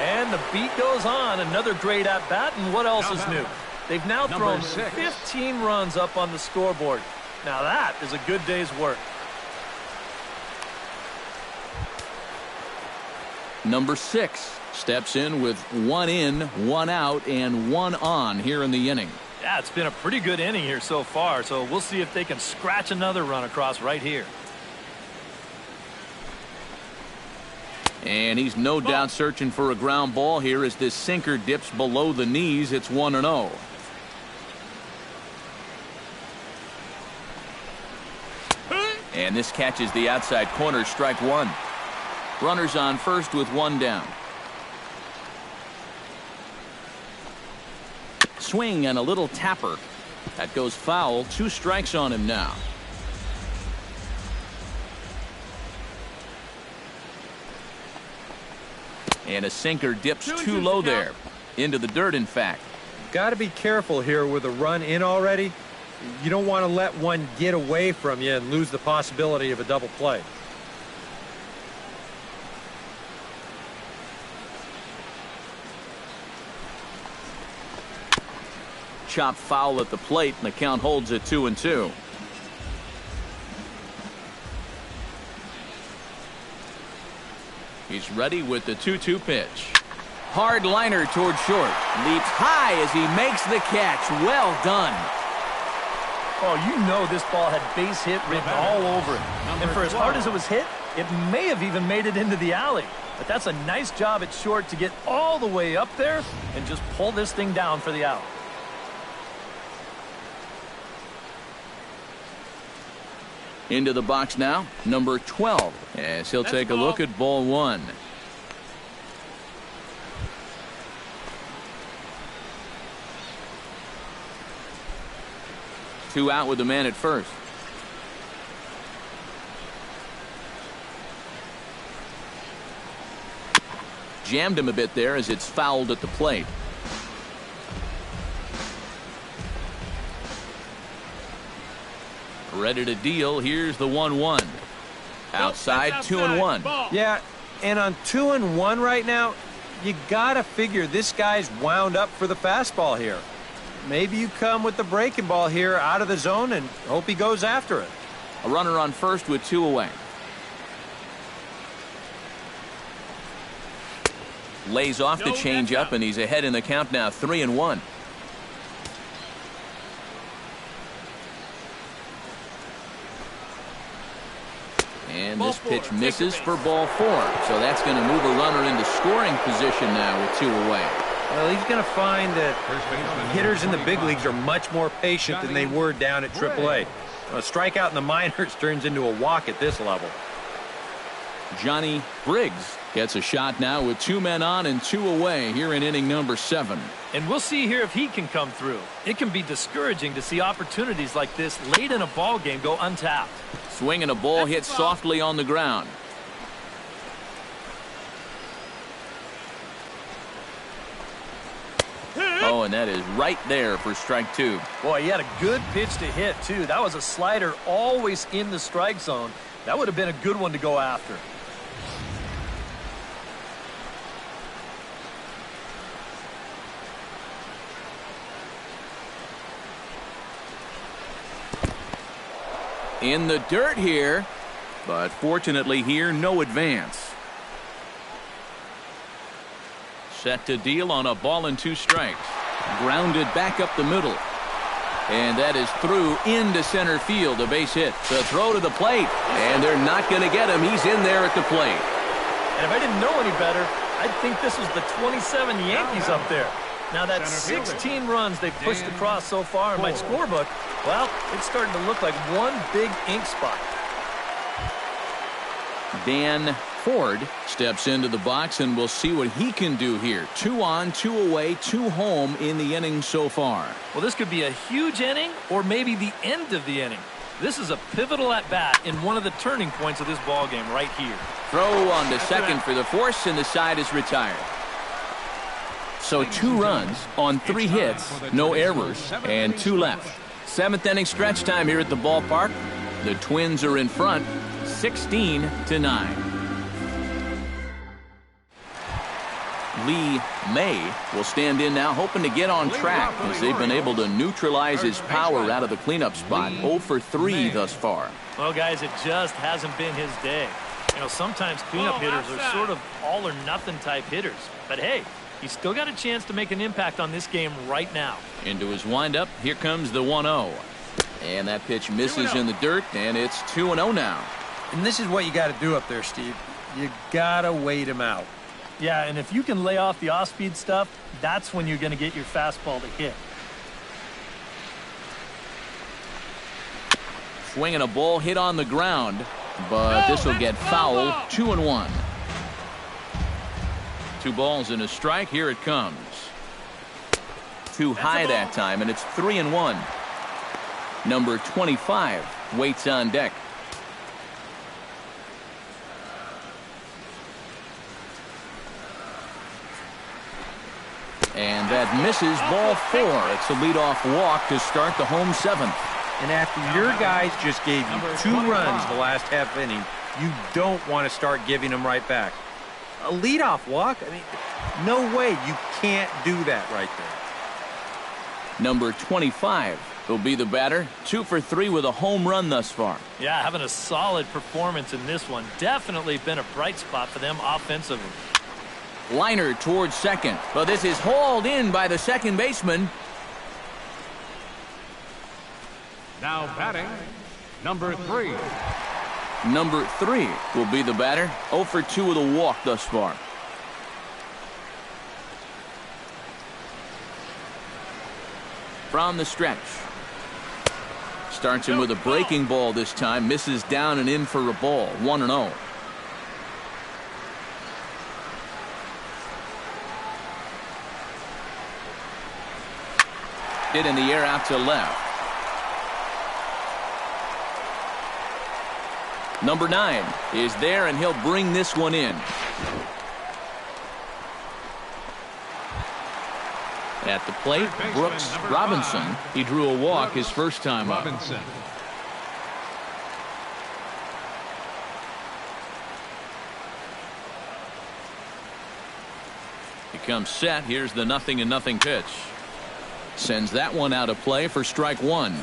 And the beat goes on. Another great at-bat, and what else is new? They've now thrown 15 runs up on the scoreboard. Now that is a good day's work. Number 6 steps in with 1 in, 1 out, and 1 on here in the inning. Yeah, it's been a pretty good inning here so far, so we'll see if they can scratch another run across right here. And he's no doubt searching for a ground ball here as this sinker dips below the knees. It's 1-0. And this catches the outside corner, strike 1. Runners on first with 1 down. Swing and a little tapper. That goes foul. 2 strikes on him now. And a sinker dips too low there. Into the dirt, in fact. Got to be careful here with a run in already. You don't want to let one get away from you and lose the possibility of a double play. Chop foul at the plate, and the count holds at 2-2. He's ready with the 2-2 pitch. Hard liner toward short. Leaps high as he makes the catch. Well done. Oh, you know this ball had base hit written all over it. And for as hard as it was hit, it may have even made it into the alley. But that's a nice job at short to get all the way up there and just pull this thing down for the out. Into the box now, number 12, as he'll take a look at ball 1. Two out with the man at first. Jammed him a bit there as it's fouled at the plate. Ready to deal. Here's the 1-1. Outside, 2-1. Yeah, and on 2-1 right now, you gotta figure this guy's wound up for the fastball here. Maybe you come with the breaking ball here out of the zone and hope he goes after it. A runner on first with 2 away. Lays off the changeup, and he's ahead in the count now, 3-1. And this pitch misses for ball 4. So that's going to move a runner into scoring position now with 2 away. Well, he's going to find that hitters in the big leagues are much more patient than they were down at AAA. A strikeout in the minors turns into a walk at this level. Johnny Briggs gets a shot now with 2 men on and 2 away here in inning number 7. And we'll see here if he can come through. It can be discouraging to see opportunities like this late in a ball game go untapped. Swing and a ball hit softly on the ground. Oh, and that is right there for strike 2. Boy, he had a good pitch to hit, too. That was a slider always in the strike zone. That would have been a good one to go after. In the dirt here, but fortunately here, no advance. Set to deal on a ball and 2 strikes. Grounded back up the middle. And that is through into center field, a base hit. The throw to the plate, and they're not going to get him. He's in there at the plate. And if I didn't know any better, I'd think this was the 27 Yankees up there. Now that 16 runs they've pushed across so far in my scorebook, well, it's starting to look like one big ink spot. Dan Ford steps into the box, and we'll see what he can do here. 2 on, 2 away, 2 home in the inning so far. Well, this could be a huge inning or maybe the end of the inning. This is a pivotal at-bat in one of the turning points of this ball game right here. Throw on to second for the force, and the side is retired. So 2 runs on 3 hits, no errors, and 2 left. 7th inning stretch time here at the ballpark. The Twins are in front, 16-9. Lee May will stand in now, hoping to get on track as they've been able to neutralize his power out of the cleanup spot. 0 for 3 thus far. Well, guys, it just hasn't been his day. You know, sometimes cleanup hitters are sort of all or nothing type hitters. But hey, he's still got a chance to make an impact on this game right now. Into his windup, here comes the 1-0. And that pitch misses in the dirt, and it's 2-0 now. And this is what you got to do up there, Steve. You got to wait him out. Yeah, and if you can lay off the off-speed stuff, that's when you're going to get your fastball to hit. Swinging a ball hit on the ground, but this will get foul. 2-1. 2 balls and a strike. Here it comes. Too high that time, and it's 3-1. Number 25 waits on deck. And that misses, ball 4. It's a leadoff walk to start the home 7th. And after your guys just gave you 2 runs the last half inning, you don't want to start giving them right back. A leadoff walk? I mean, no way. You can't do that right there. Number 25 will be the batter. 2 for 3 with a home run thus far. Yeah, having a solid performance in this one. Definitely been a bright spot for them offensively. Liner towards second, but this is hauled in by the second baseman. Now batting, number 3. Number 3 will be the batter. 0 for 2 with a walk thus far. From the stretch. Starts him with a breaking ball this time. Misses down and in for a ball. 1-0. Hit in the air out to left. Number 9 is there, and he'll bring this one in. At the plate, Brooks Robinson. He drew a walk his first time up. Robinson. He comes set. Here's the 0-0 pitch. Sends that one out of play for strike 1.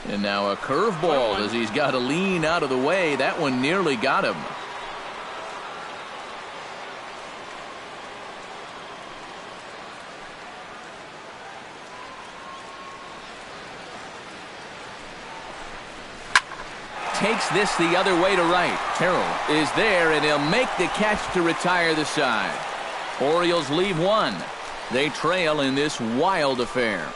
And now a curveball as he's got to lean out of the way. That one nearly got him. Takes this the other way to right. Terrell is there, and he'll make the catch to retire the side. Orioles leave 1. They trail in this wild affair.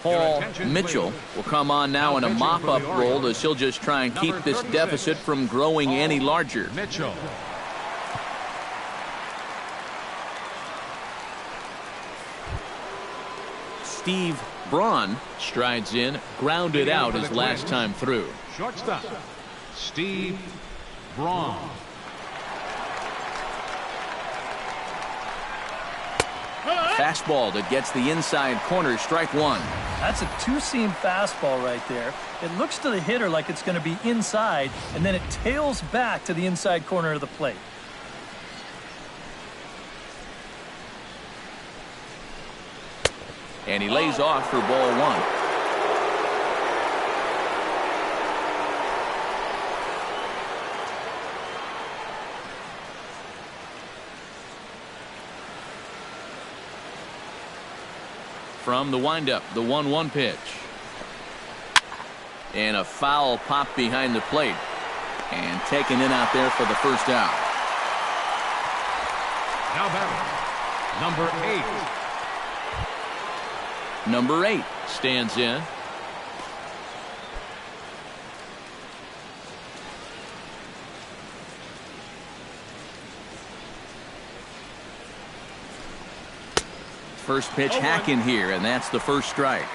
Paul Mitchell will come on now in a mop-up role as he'll just try and keep this deficit from growing any larger. Mitchell. Steve Braun strides in, grounded out his last time through. Shortstop, Steve Braun. Fastball that gets the inside corner, strike 1. That's a two-seam fastball right there. It looks to the hitter like it's going to be inside, and then it tails back to the inside corner of the plate. And he lays off for ball 1. From the windup, the 1-1 pitch. And a foul pop behind the plate. And taken in out there for the first out. Now batting, number 8. Number 8 stands in. First pitch hack in here, and that's the first strike.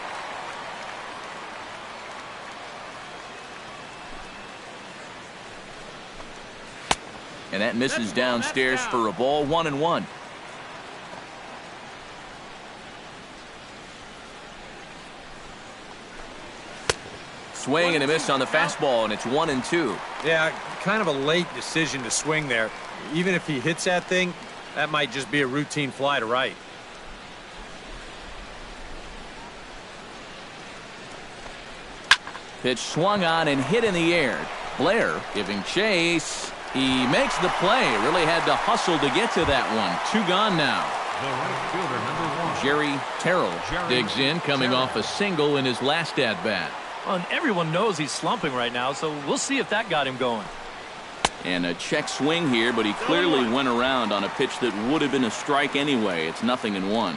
And that misses downstairs for a ball. 1-1. swing and a miss on the fastball, and it's 1-2. Yeah, kind of a late decision to swing there. Even if he hits that thing, that might just be a routine fly to right. Pitch swung on and hit in the air. Blair giving chase. He makes the play. Really had to hustle to get to that one. 2 gone now. The right fielder, number 1. Jerry Terrell digs in, coming off a single in his last at-bat. Well, and everyone knows he's slumping right now, so we'll see if that got him going. And a check swing here, but he clearly went around on a pitch that would have been a strike anyway. It's 0-1.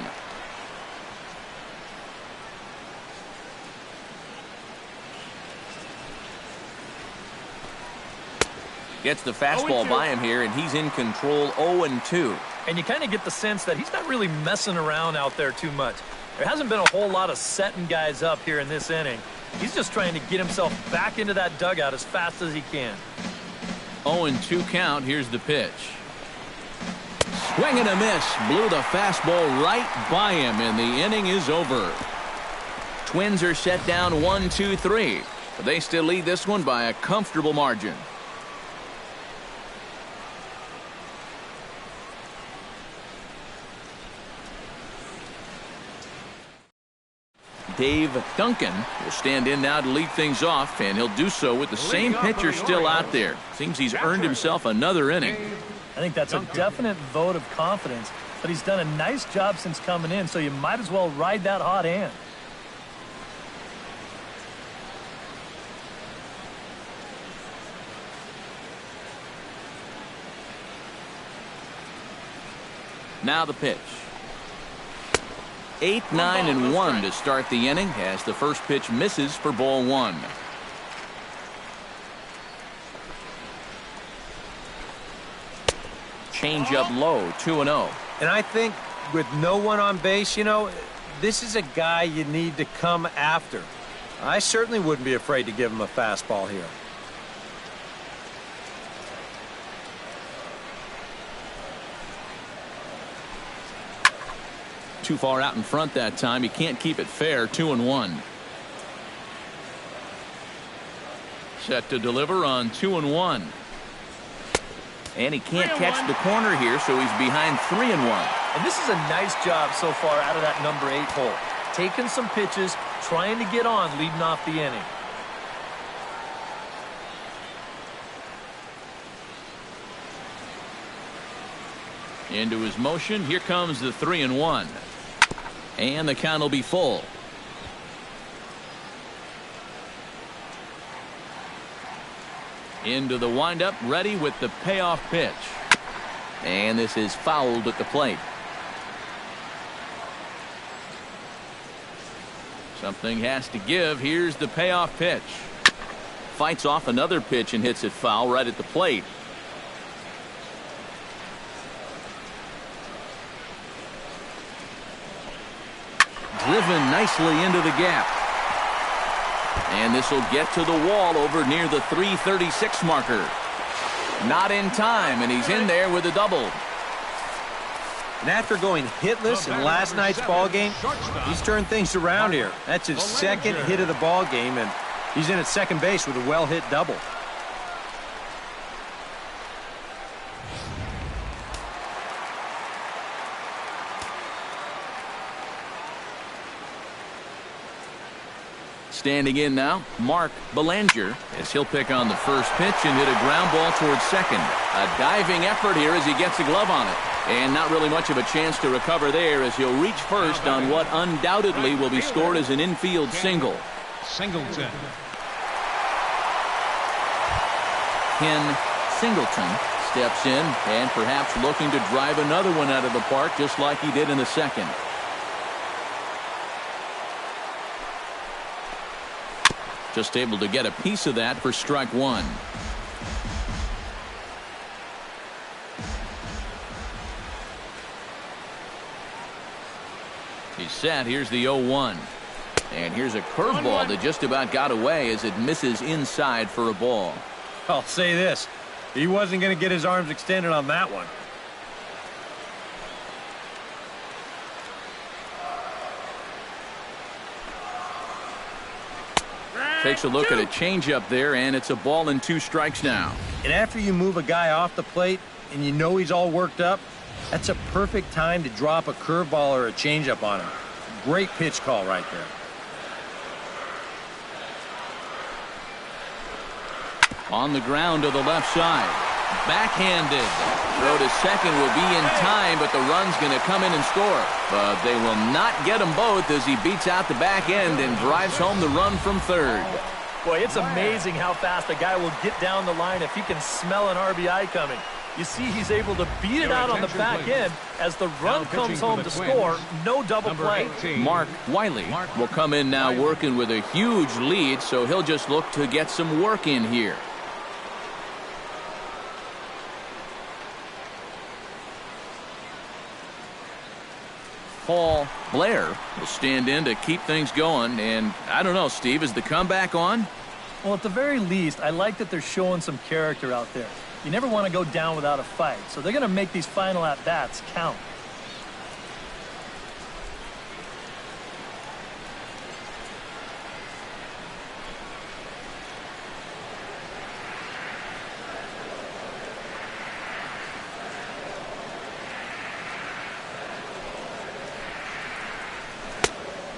Gets the fastball by him here, and he's in control. 0-2. And you kind of get the sense that he's not really messing around out there too much. There hasn't been a whole lot of setting guys up here in this inning. He's just trying to get himself back into that dugout as fast as he can. 0-2 count. Here's the pitch. Swing and a miss. Blew the fastball right by him, and the inning is over. Twins are set down 1-2-3. But they still lead this one by a comfortable margin. Dave Duncan will stand in now to lead things off, and he'll do so with the same pitcher still out there. Seems he's earned himself another inning. I think that's a definite vote of confidence, but he's done a nice job since coming in, so you might as well ride that hot hand. Now the pitch. 8, 9, and 1 to start the inning as the first pitch misses for ball 1. Change up low, 2-0. And I think with no one on base, you know, this is a guy you need to come after. I certainly wouldn't be afraid to give him a fastball here. Too far out in front that time. He can't keep it fair. 2-1. Set to deliver on 2-1. And he can't catch the corner here, so he's behind 3-1. And this is a nice job so far out of that number 8 hole. Taking some pitches, trying to get on, leading off the inning. Into his motion. Here comes the 3-1. And the count will be full. Into the windup, ready with the payoff pitch. And this is fouled at the plate. Something has to give. Here's the payoff pitch. Fights off another pitch and hits it foul right at the plate. Driven nicely into the gap. And this will get to the wall over near the 336 marker. Not in time, and he's in there with a double. And after going hitless in last night's ball game, he's turned things around here. That's his second hit of the ball game, and he's in at second base with a well-hit double. Standing in now, Mark Belanger, as he'll pick on the first pitch and hit a ground ball towards second. A diving effort here as he gets a glove on it. And not really much of a chance to recover there as he'll reach first on what undoubtedly will be scored as an infield single. Singleton. Ken Singleton steps in and perhaps looking to drive another one out of the park just like he did in the second. Just able to get a piece of that for strike one. He's set. Here's the 0-1. And here's a curveball that just about got away as it misses inside for a ball. I'll say this. He wasn't going to get his arms extended on that one. Takes a look at a changeup there, and it's a ball and 2 strikes now. And after you move a guy off the plate and you know he's all worked up, that's a perfect time to drop a curveball or a changeup on him. Great pitch call right there. On the ground to the left side. Backhanded. Throw to second will be in time, but the run's going to come in and score. But they will not get them both as he beats out the back end and drives home the run from third. Boy, it's amazing how fast a guy will get down the line if he can smell an RBI coming. You see he's able to beat it out on the back end as the run comes home to score. No double play. Mark Wiley will come in now working with a huge lead, so he'll just look to get some work in here. Paul Blair will stand in to keep things going, and I don't know, Steve, is the comeback on? Well, at the very least, I like that they're showing some character out there. You never want to go down without a fight, so they're going to make these final at-bats count.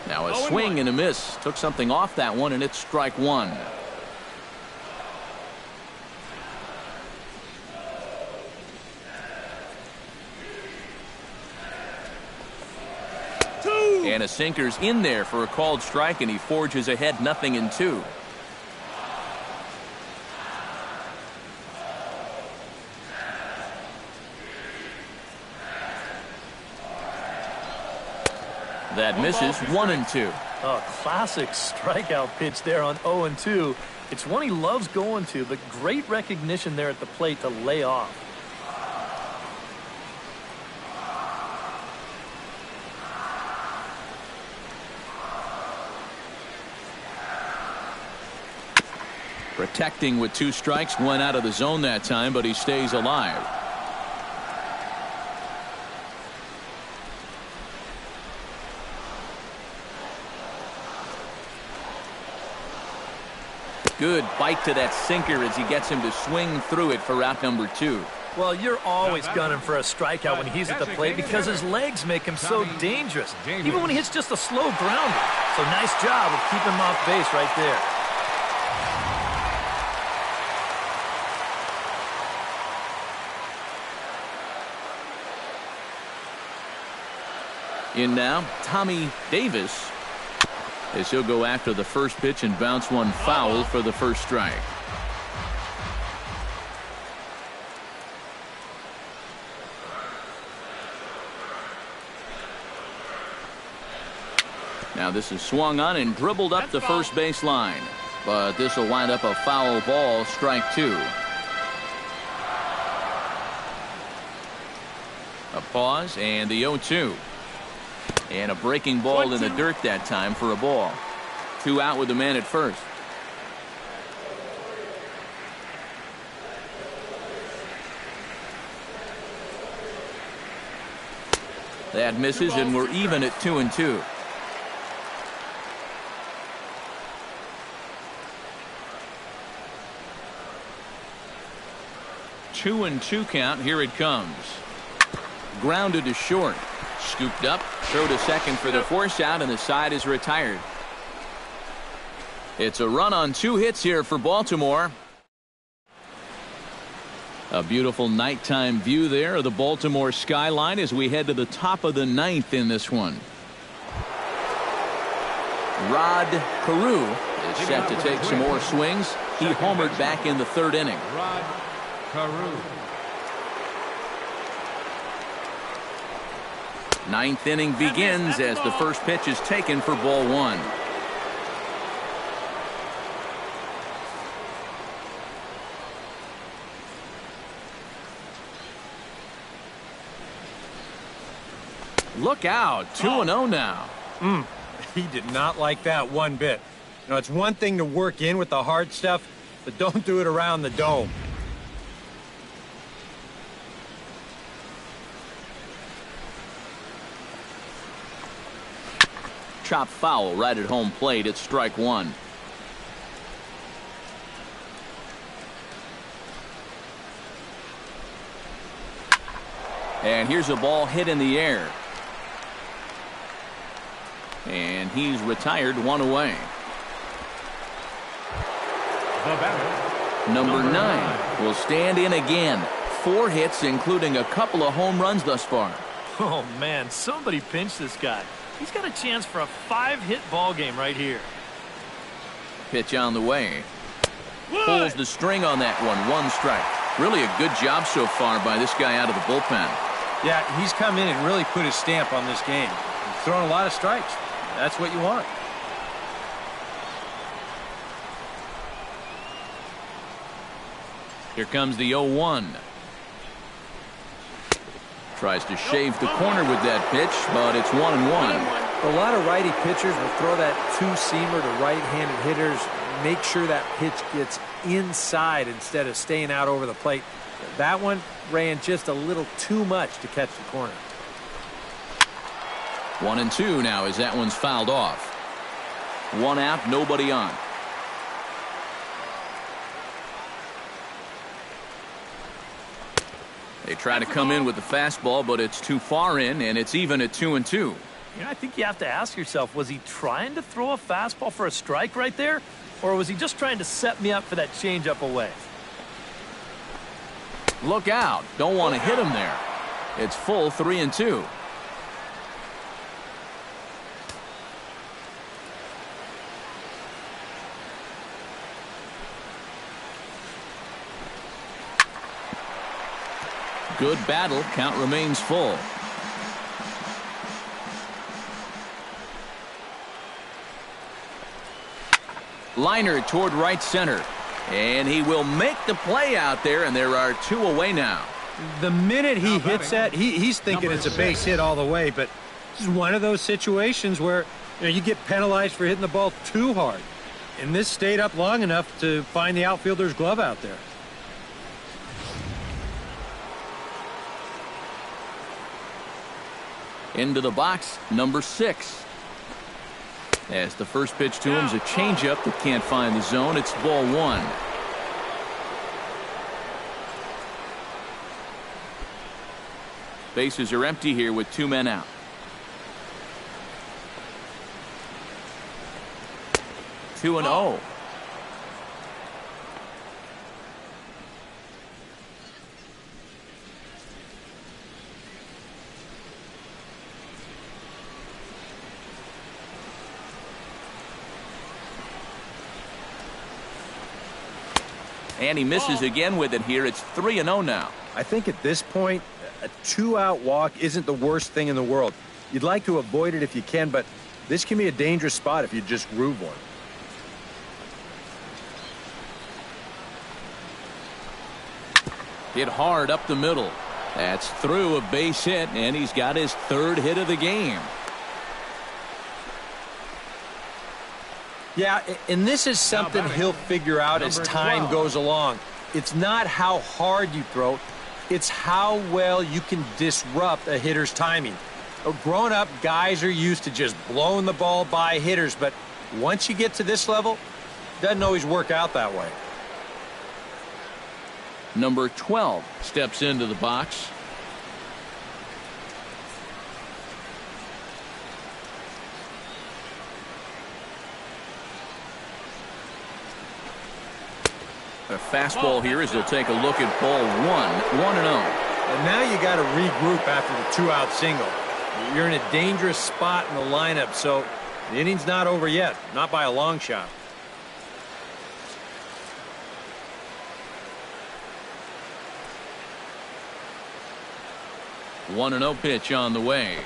Now a swing and a miss. Took something off that one, and it's strike 1. And a sinker's in there for a called strike, and he forges ahead 0-2. That misses 1-2. Oh, classic strikeout pitch there on 0-2. It's one he loves going to, but great recognition there at the plate to lay off. Protecting with 2 strikes, went out of the zone that time, but he stays alive. Good bite to that sinker as he gets him to swing through it for out number 2. Well, you're always gunning for a strikeout when he's at the plate because his legs make him so dangerous, even when he hits just a slow grounder. So nice job of keeping him off base right there. In now, Tommy Davis, as he'll go after the first pitch and bounce one foul for the first strike. Now this is swung on and dribbled up the first base line, but this will wind up a foul ball, strike 2. A pause and the 0-2. And a breaking ball in the dirt that time for a ball. 2 out with the man at first. That misses, and we're even at 2-2. Two and 2 count. Here it comes. Grounded to short. Scooped up, throw to second for the force out, and the side is retired. It's a run on 2 hits here for Baltimore. A beautiful nighttime view there of the Baltimore skyline as we head to the top of the 9th in this one. Rod Carew is set to take some more swings. He homered back in the 3rd inning. Rod Carew. 9th inning begins as the first pitch is taken for ball 1. Look out, 2-0 now. He did not like that one bit. You know, it's one thing to work in with the hard stuff, but don't do it around the dome. Chop foul right at home plate. It's strike 1. And here's a ball hit in the air. And he's retired, one away. The batter, Number 9 will stand in again. 4 hits, including a couple of home runs thus far. Oh, man, somebody pinch this guy. He's got a chance for a 5-hit ball game right here. Pitch on the way. Pulls the string on that one. 1 strike. Really a good job so far by this guy out of the bullpen. Yeah, he's come in and really put his stamp on this game. He's thrown a lot of strikes. That's what you want. Here comes the 0-1. Tries to shave the corner with that pitch, but it's 1-1. A lot of righty pitchers will throw that two-seamer to right-handed hitters, make sure that pitch gets inside instead of staying out over the plate. That one ran just a little too much to catch the corner. 1-2 now as that one's fouled off. 1 out, nobody on. They try to come in with the fastball, but it's too far in, and it's even at 2-2. You know, I think you have to ask yourself, was he trying to throw a fastball for a strike right there? Or was he just trying to set me up for that changeup away? Look out. Don't want to hit him there. It's full 3-2. Good battle. Count remains full. Liner toward right center. And he will make the play out there, and there are 2 away now. The minute he hits that, he's thinking it's a base hit all the way, but this is one of those situations where you get penalized for hitting the ball too hard. And this stayed up long enough to find the outfielder's glove out there. Into the box, number 6. As the first pitch to him is a changeup that can't find the zone. It's ball 1. Bases are empty here with 2 men out. 2-0. And he misses again with it here. It's 3-0 now. I think at this point, a 2-out walk isn't the worst thing in the world. You'd like to avoid it if you can, but this can be a dangerous spot if you just groove one. Hit hard up the middle. That's through a base hit, and he's got his 3rd hit of the game. Yeah, and this is something he'll figure out as time goes along. It's not how hard you throw, it's how well you can disrupt a hitter's timing. Growing up, guys are used to just blowing the ball by hitters, but once you get to this level, it doesn't always work out that way. Number 12 steps into the box. A fastball here as they'll take a look at ball 1. 1-0. And now you got to regroup after the 2-out single. You're in a dangerous spot in the lineup, so the inning's not over yet, not by a long shot. 1-0 pitch on the way.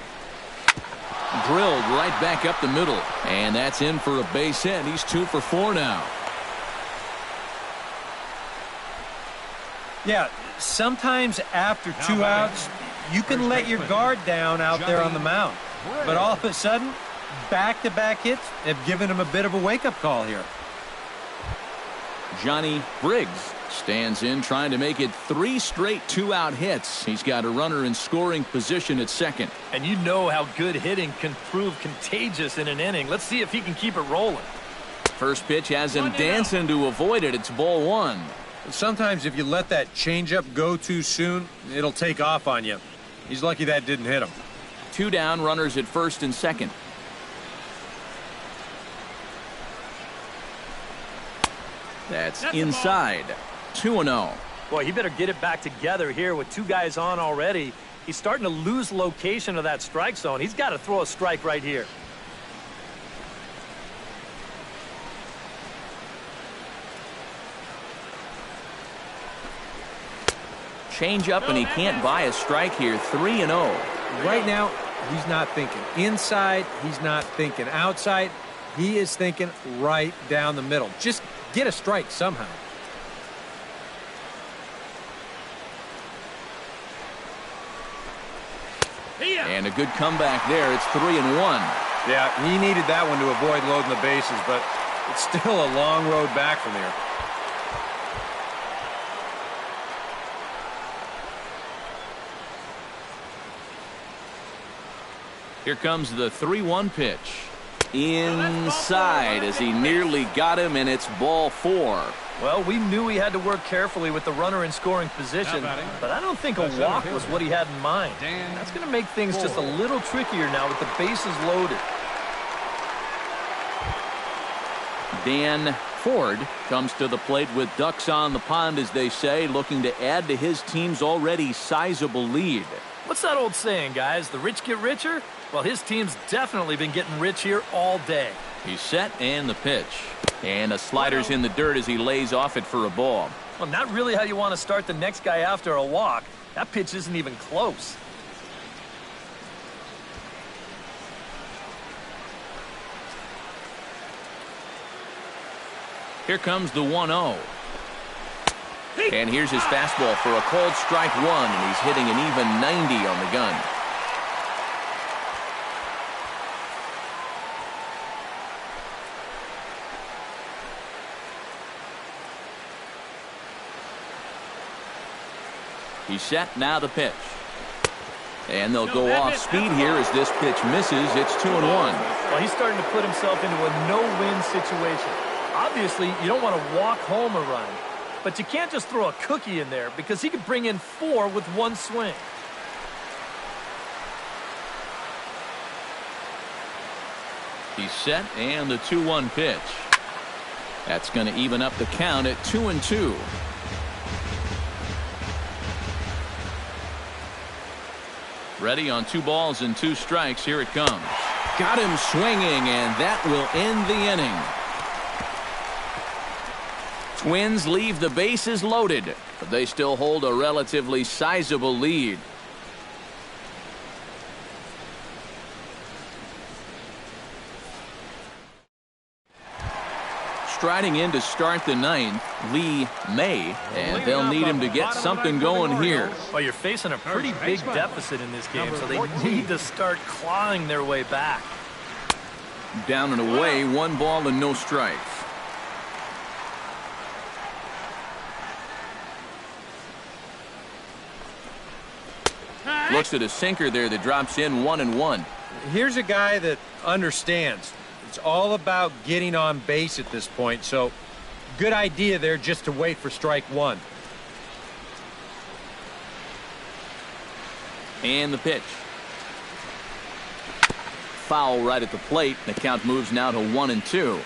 Drilled right back up the middle, and that's in for a base hit. He's 2 for 4 now. Yeah, sometimes after 2 outs, you can let your guard down out there on the mound. But all of a sudden, back-to-back hits have given him a bit of a wake-up call here. Johnny Briggs stands in, trying to make it 3 straight 2-out hits. He's got a runner in scoring position at second. And you know how good hitting can prove contagious in an inning. Let's see if he can keep it rolling. First pitch has him dancing to avoid it. It's ball 1. Sometimes if you let that changeup go too soon, it'll take off on you. He's lucky that didn't hit him. 2 down, runners at first and second. That's inside. 2-0. Boy, he better get it back together here with 2 guys on already. He's starting to lose location of that strike zone. He's got to throw a strike right here. Change up, and he can't buy a strike here. 3-0. Right now, he's not thinking inside. He's not thinking outside. He is thinking right down the middle. Just get a strike somehow. And a good comeback there. It's 3-1. Yeah, he needed that one to avoid loading the bases, but it's still a long road back from here. Here comes the 3-1 pitch. Inside as he nearly got him, and it's ball 4. Well, we knew he had to work carefully with the runner in scoring position, but I don't think a walk was what he had in mind. That's going to make things just a little trickier now with the bases loaded. Dan Ford comes to the plate with ducks on the pond, as they say, looking to add to his team's already sizable lead. What's that old saying, guys? The rich get richer? Well, his team's definitely been getting rich here all day. He's set, and the pitch. And a slider's in the dirt as he lays off it for a ball. Well, not really how you want to start the next guy after a walk. That pitch isn't even close. Here comes the 1-0. And here's his fastball for a called strike 1, and he's hitting an even 90 on the gun. He's set, now the pitch. And they'll go off speed here as this pitch misses. It's 2-1. Well, he's starting to put himself into a no-win situation. Obviously, you don't want to walk home a run, but you can't just throw a cookie in there because he could bring in 4 with 1 swing. He's set, and the 2-1 pitch. That's going to even up the count at 2-2. Ready on 2 balls and 2 strikes. Here it comes. Got him swinging, and that will end the inning. Twins leave the bases loaded, but they still hold a relatively sizable lead. Striding in to start the 9th, Lee May, and they'll need him to get something going here. Well, you're facing a pretty big deficit in this game, so they need to start clawing their way back. Down and away, 1 ball and no strikes. Looks at a sinker there that drops in 1-1. Here's a guy that understands. It's all about getting on base at this point, so good idea there just to wait for strike 1. And the pitch. Foul right at the plate. The count moves now to 1-2.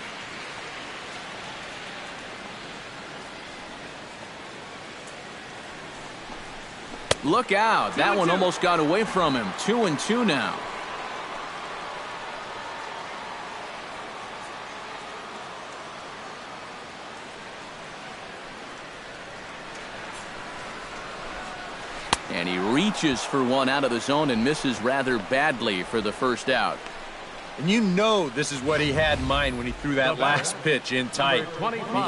Look out. That one almost got away from him. 2-2 now. And he reaches for one out of the zone and misses rather badly for the first out. And you know this is what he had in mind when he threw that last pitch in tight.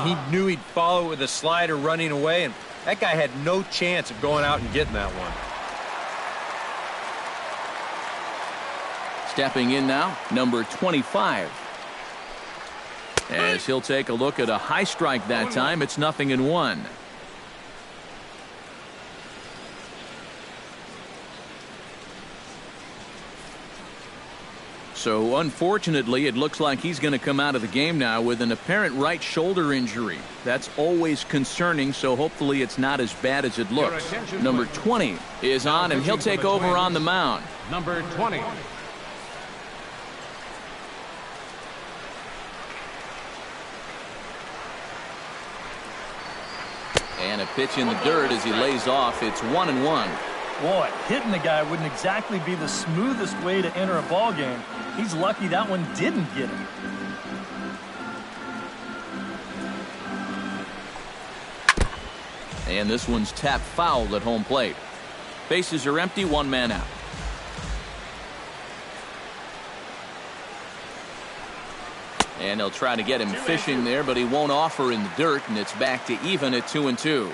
He knew he'd follow it with a slider running away, and that guy had no chance of going out and getting that one. Stepping in now, number 25. As he'll take a look at a high strike that time, it's 0-1. So unfortunately, it looks like he's going to come out of the game now with an apparent right shoulder injury. That's always concerning, so hopefully it's not as bad as it looks. Number 20 is on, and he'll take over on the mound. Number 20. And a pitch in the dirt as he lays off. It's 1-1. Boy, hitting the guy wouldn't exactly be the smoothest way to enter a ball game. He's lucky that one didn't get him. And this one's tapped foul at home plate. Bases are empty, one man out. And they'll try to get him fishing there, but he won't offer in the dirt, and it's back to even at 2-2.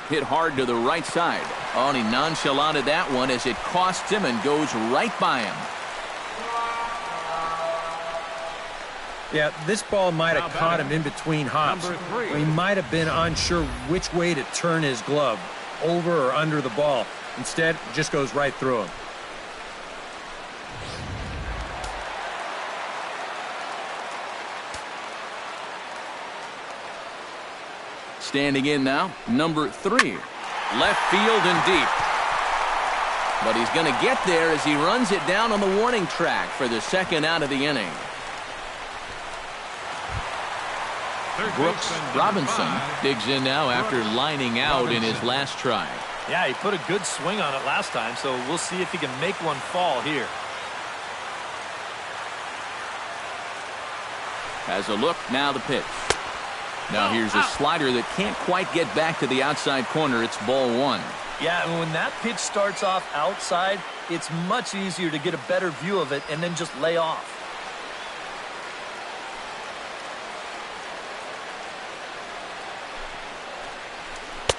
Hit hard to the right side. Oh, and he nonchalanted that one as it cost him and goes right by him. Yeah, this ball might have caught him in between hops. He might have been unsure which way to turn his glove, over or under the ball. Instead, it just goes right through him. Standing in now, number 3. Left field and deep. But he's going to get there as he runs it down on the warning track for the second out of the inning. Brooks Robinson digs in now after lining out in his last try. Yeah, he put a good swing on it last time, so we'll see if he can make one fall here. Has a look, now the pitch. Now here's a slider that can't quite get back to the outside corner. It's ball 1. Yeah, and when that pitch starts off outside, it's much easier to get a better view of it and then just lay off.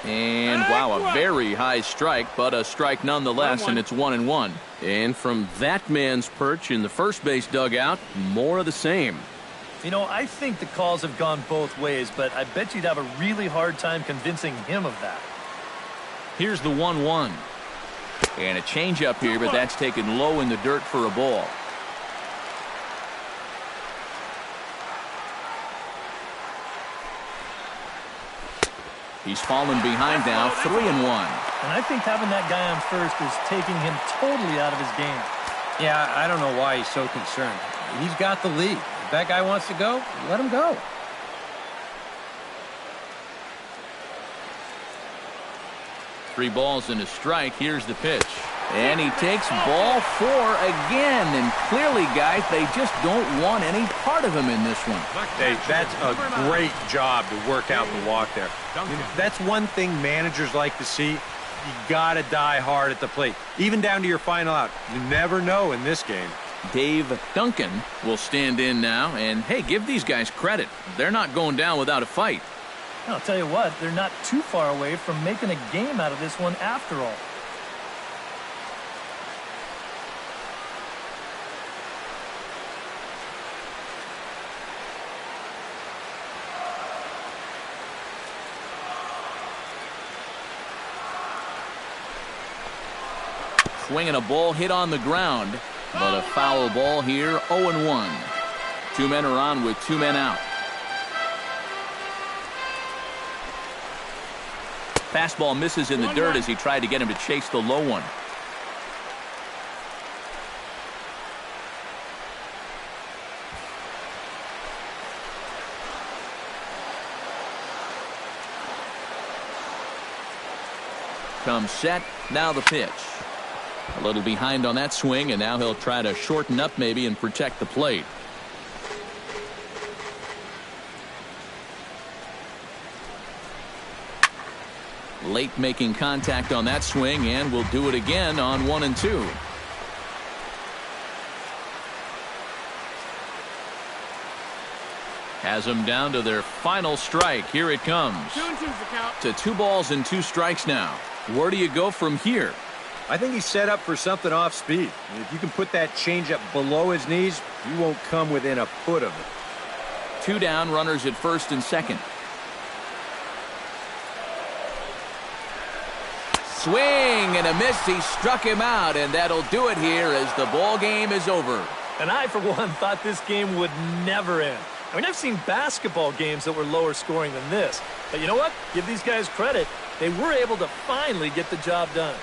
And wow, a very high strike, but a strike nonetheless, and it's 1-1. And from that man's perch in the first base dugout, more of the same. You know, I think the calls have gone both ways, but I bet you'd have a really hard time convincing him of that. Here's the 1-1. And a changeup here, but that's taken low in the dirt for a ball. He's fallen behind now, 3-1. And I think having that guy on first is taking him totally out of his game. Yeah, I don't know why he's so concerned. He's got the lead. If that guy wants to go, let him go. Three balls and a strike. Here's the pitch. And he takes ball 4 again. And clearly, guys, they just don't want any part of him in this one. Hey, that's a great job to work out the walk there. That's one thing managers like to see. You got to die hard at the plate, even down to your final out. You never know in this game. Dave Duncan will stand in now. And, hey, give these guys credit. They're not going down without a fight. I'll tell you what, they're not too far away from making a game out of this one after all. Swinging a ball hit on the ground, but a foul ball here, 0-1. Two men are on with two men out. Fastball misses in the dirt as he tried to get him to chase the low one. Comes set, now the pitch. A little behind on that swing, and now he'll try to shorten up maybe and protect the plate. Late making contact on that swing, and will do it again on 1 and 2. Has them down to their final strike. Here it comes. 2 and 2's the count. To 2 balls and 2 strikes now. Where do you go from here? I think he's set up for something off speed. If you can put that changeup below his knees, you won't come within a foot of it. 2 down, runners at first and second. swing and a miss. He struck him out, and that'll do it here as the ball game is over. And I, for one, thought this game would never end. I mean, I've seen basketball games that were lower scoring than this. But you know what? Give these guys credit. They were able to finally get the job done.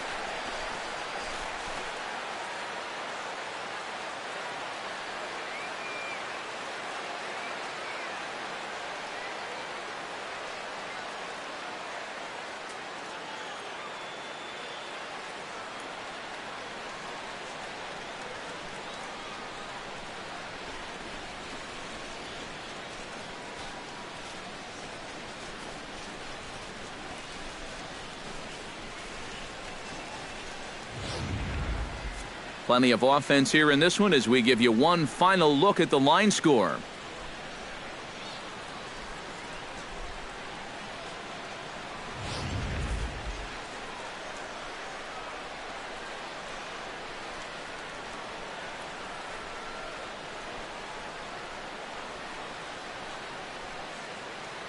Plenty of offense here in this one as we give you one final look at the line score.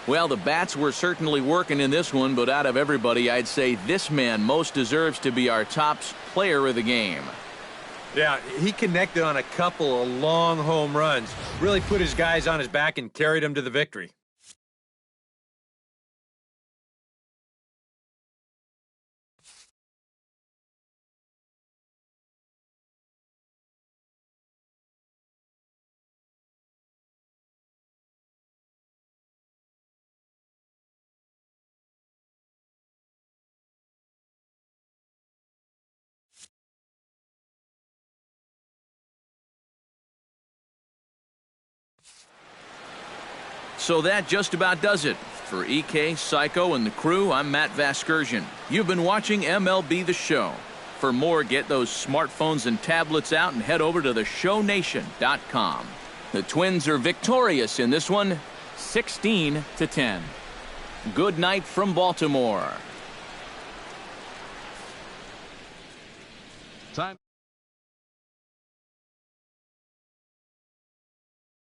Well, the bats were certainly working in this one, but out of everybody, I'd say this man most deserves to be our top player of the game. Yeah, he connected on a couple of long home runs. Really put his guys on his back and carried them to the victory. So that just about does it. For EK, Psycho, and the crew, I'm Matt Vasgersian. You've been watching MLB The Show. For more, get those smartphones and tablets out and head over to theshownation.com. The Twins are victorious in this one, 16-10. Good night from Baltimore. Time.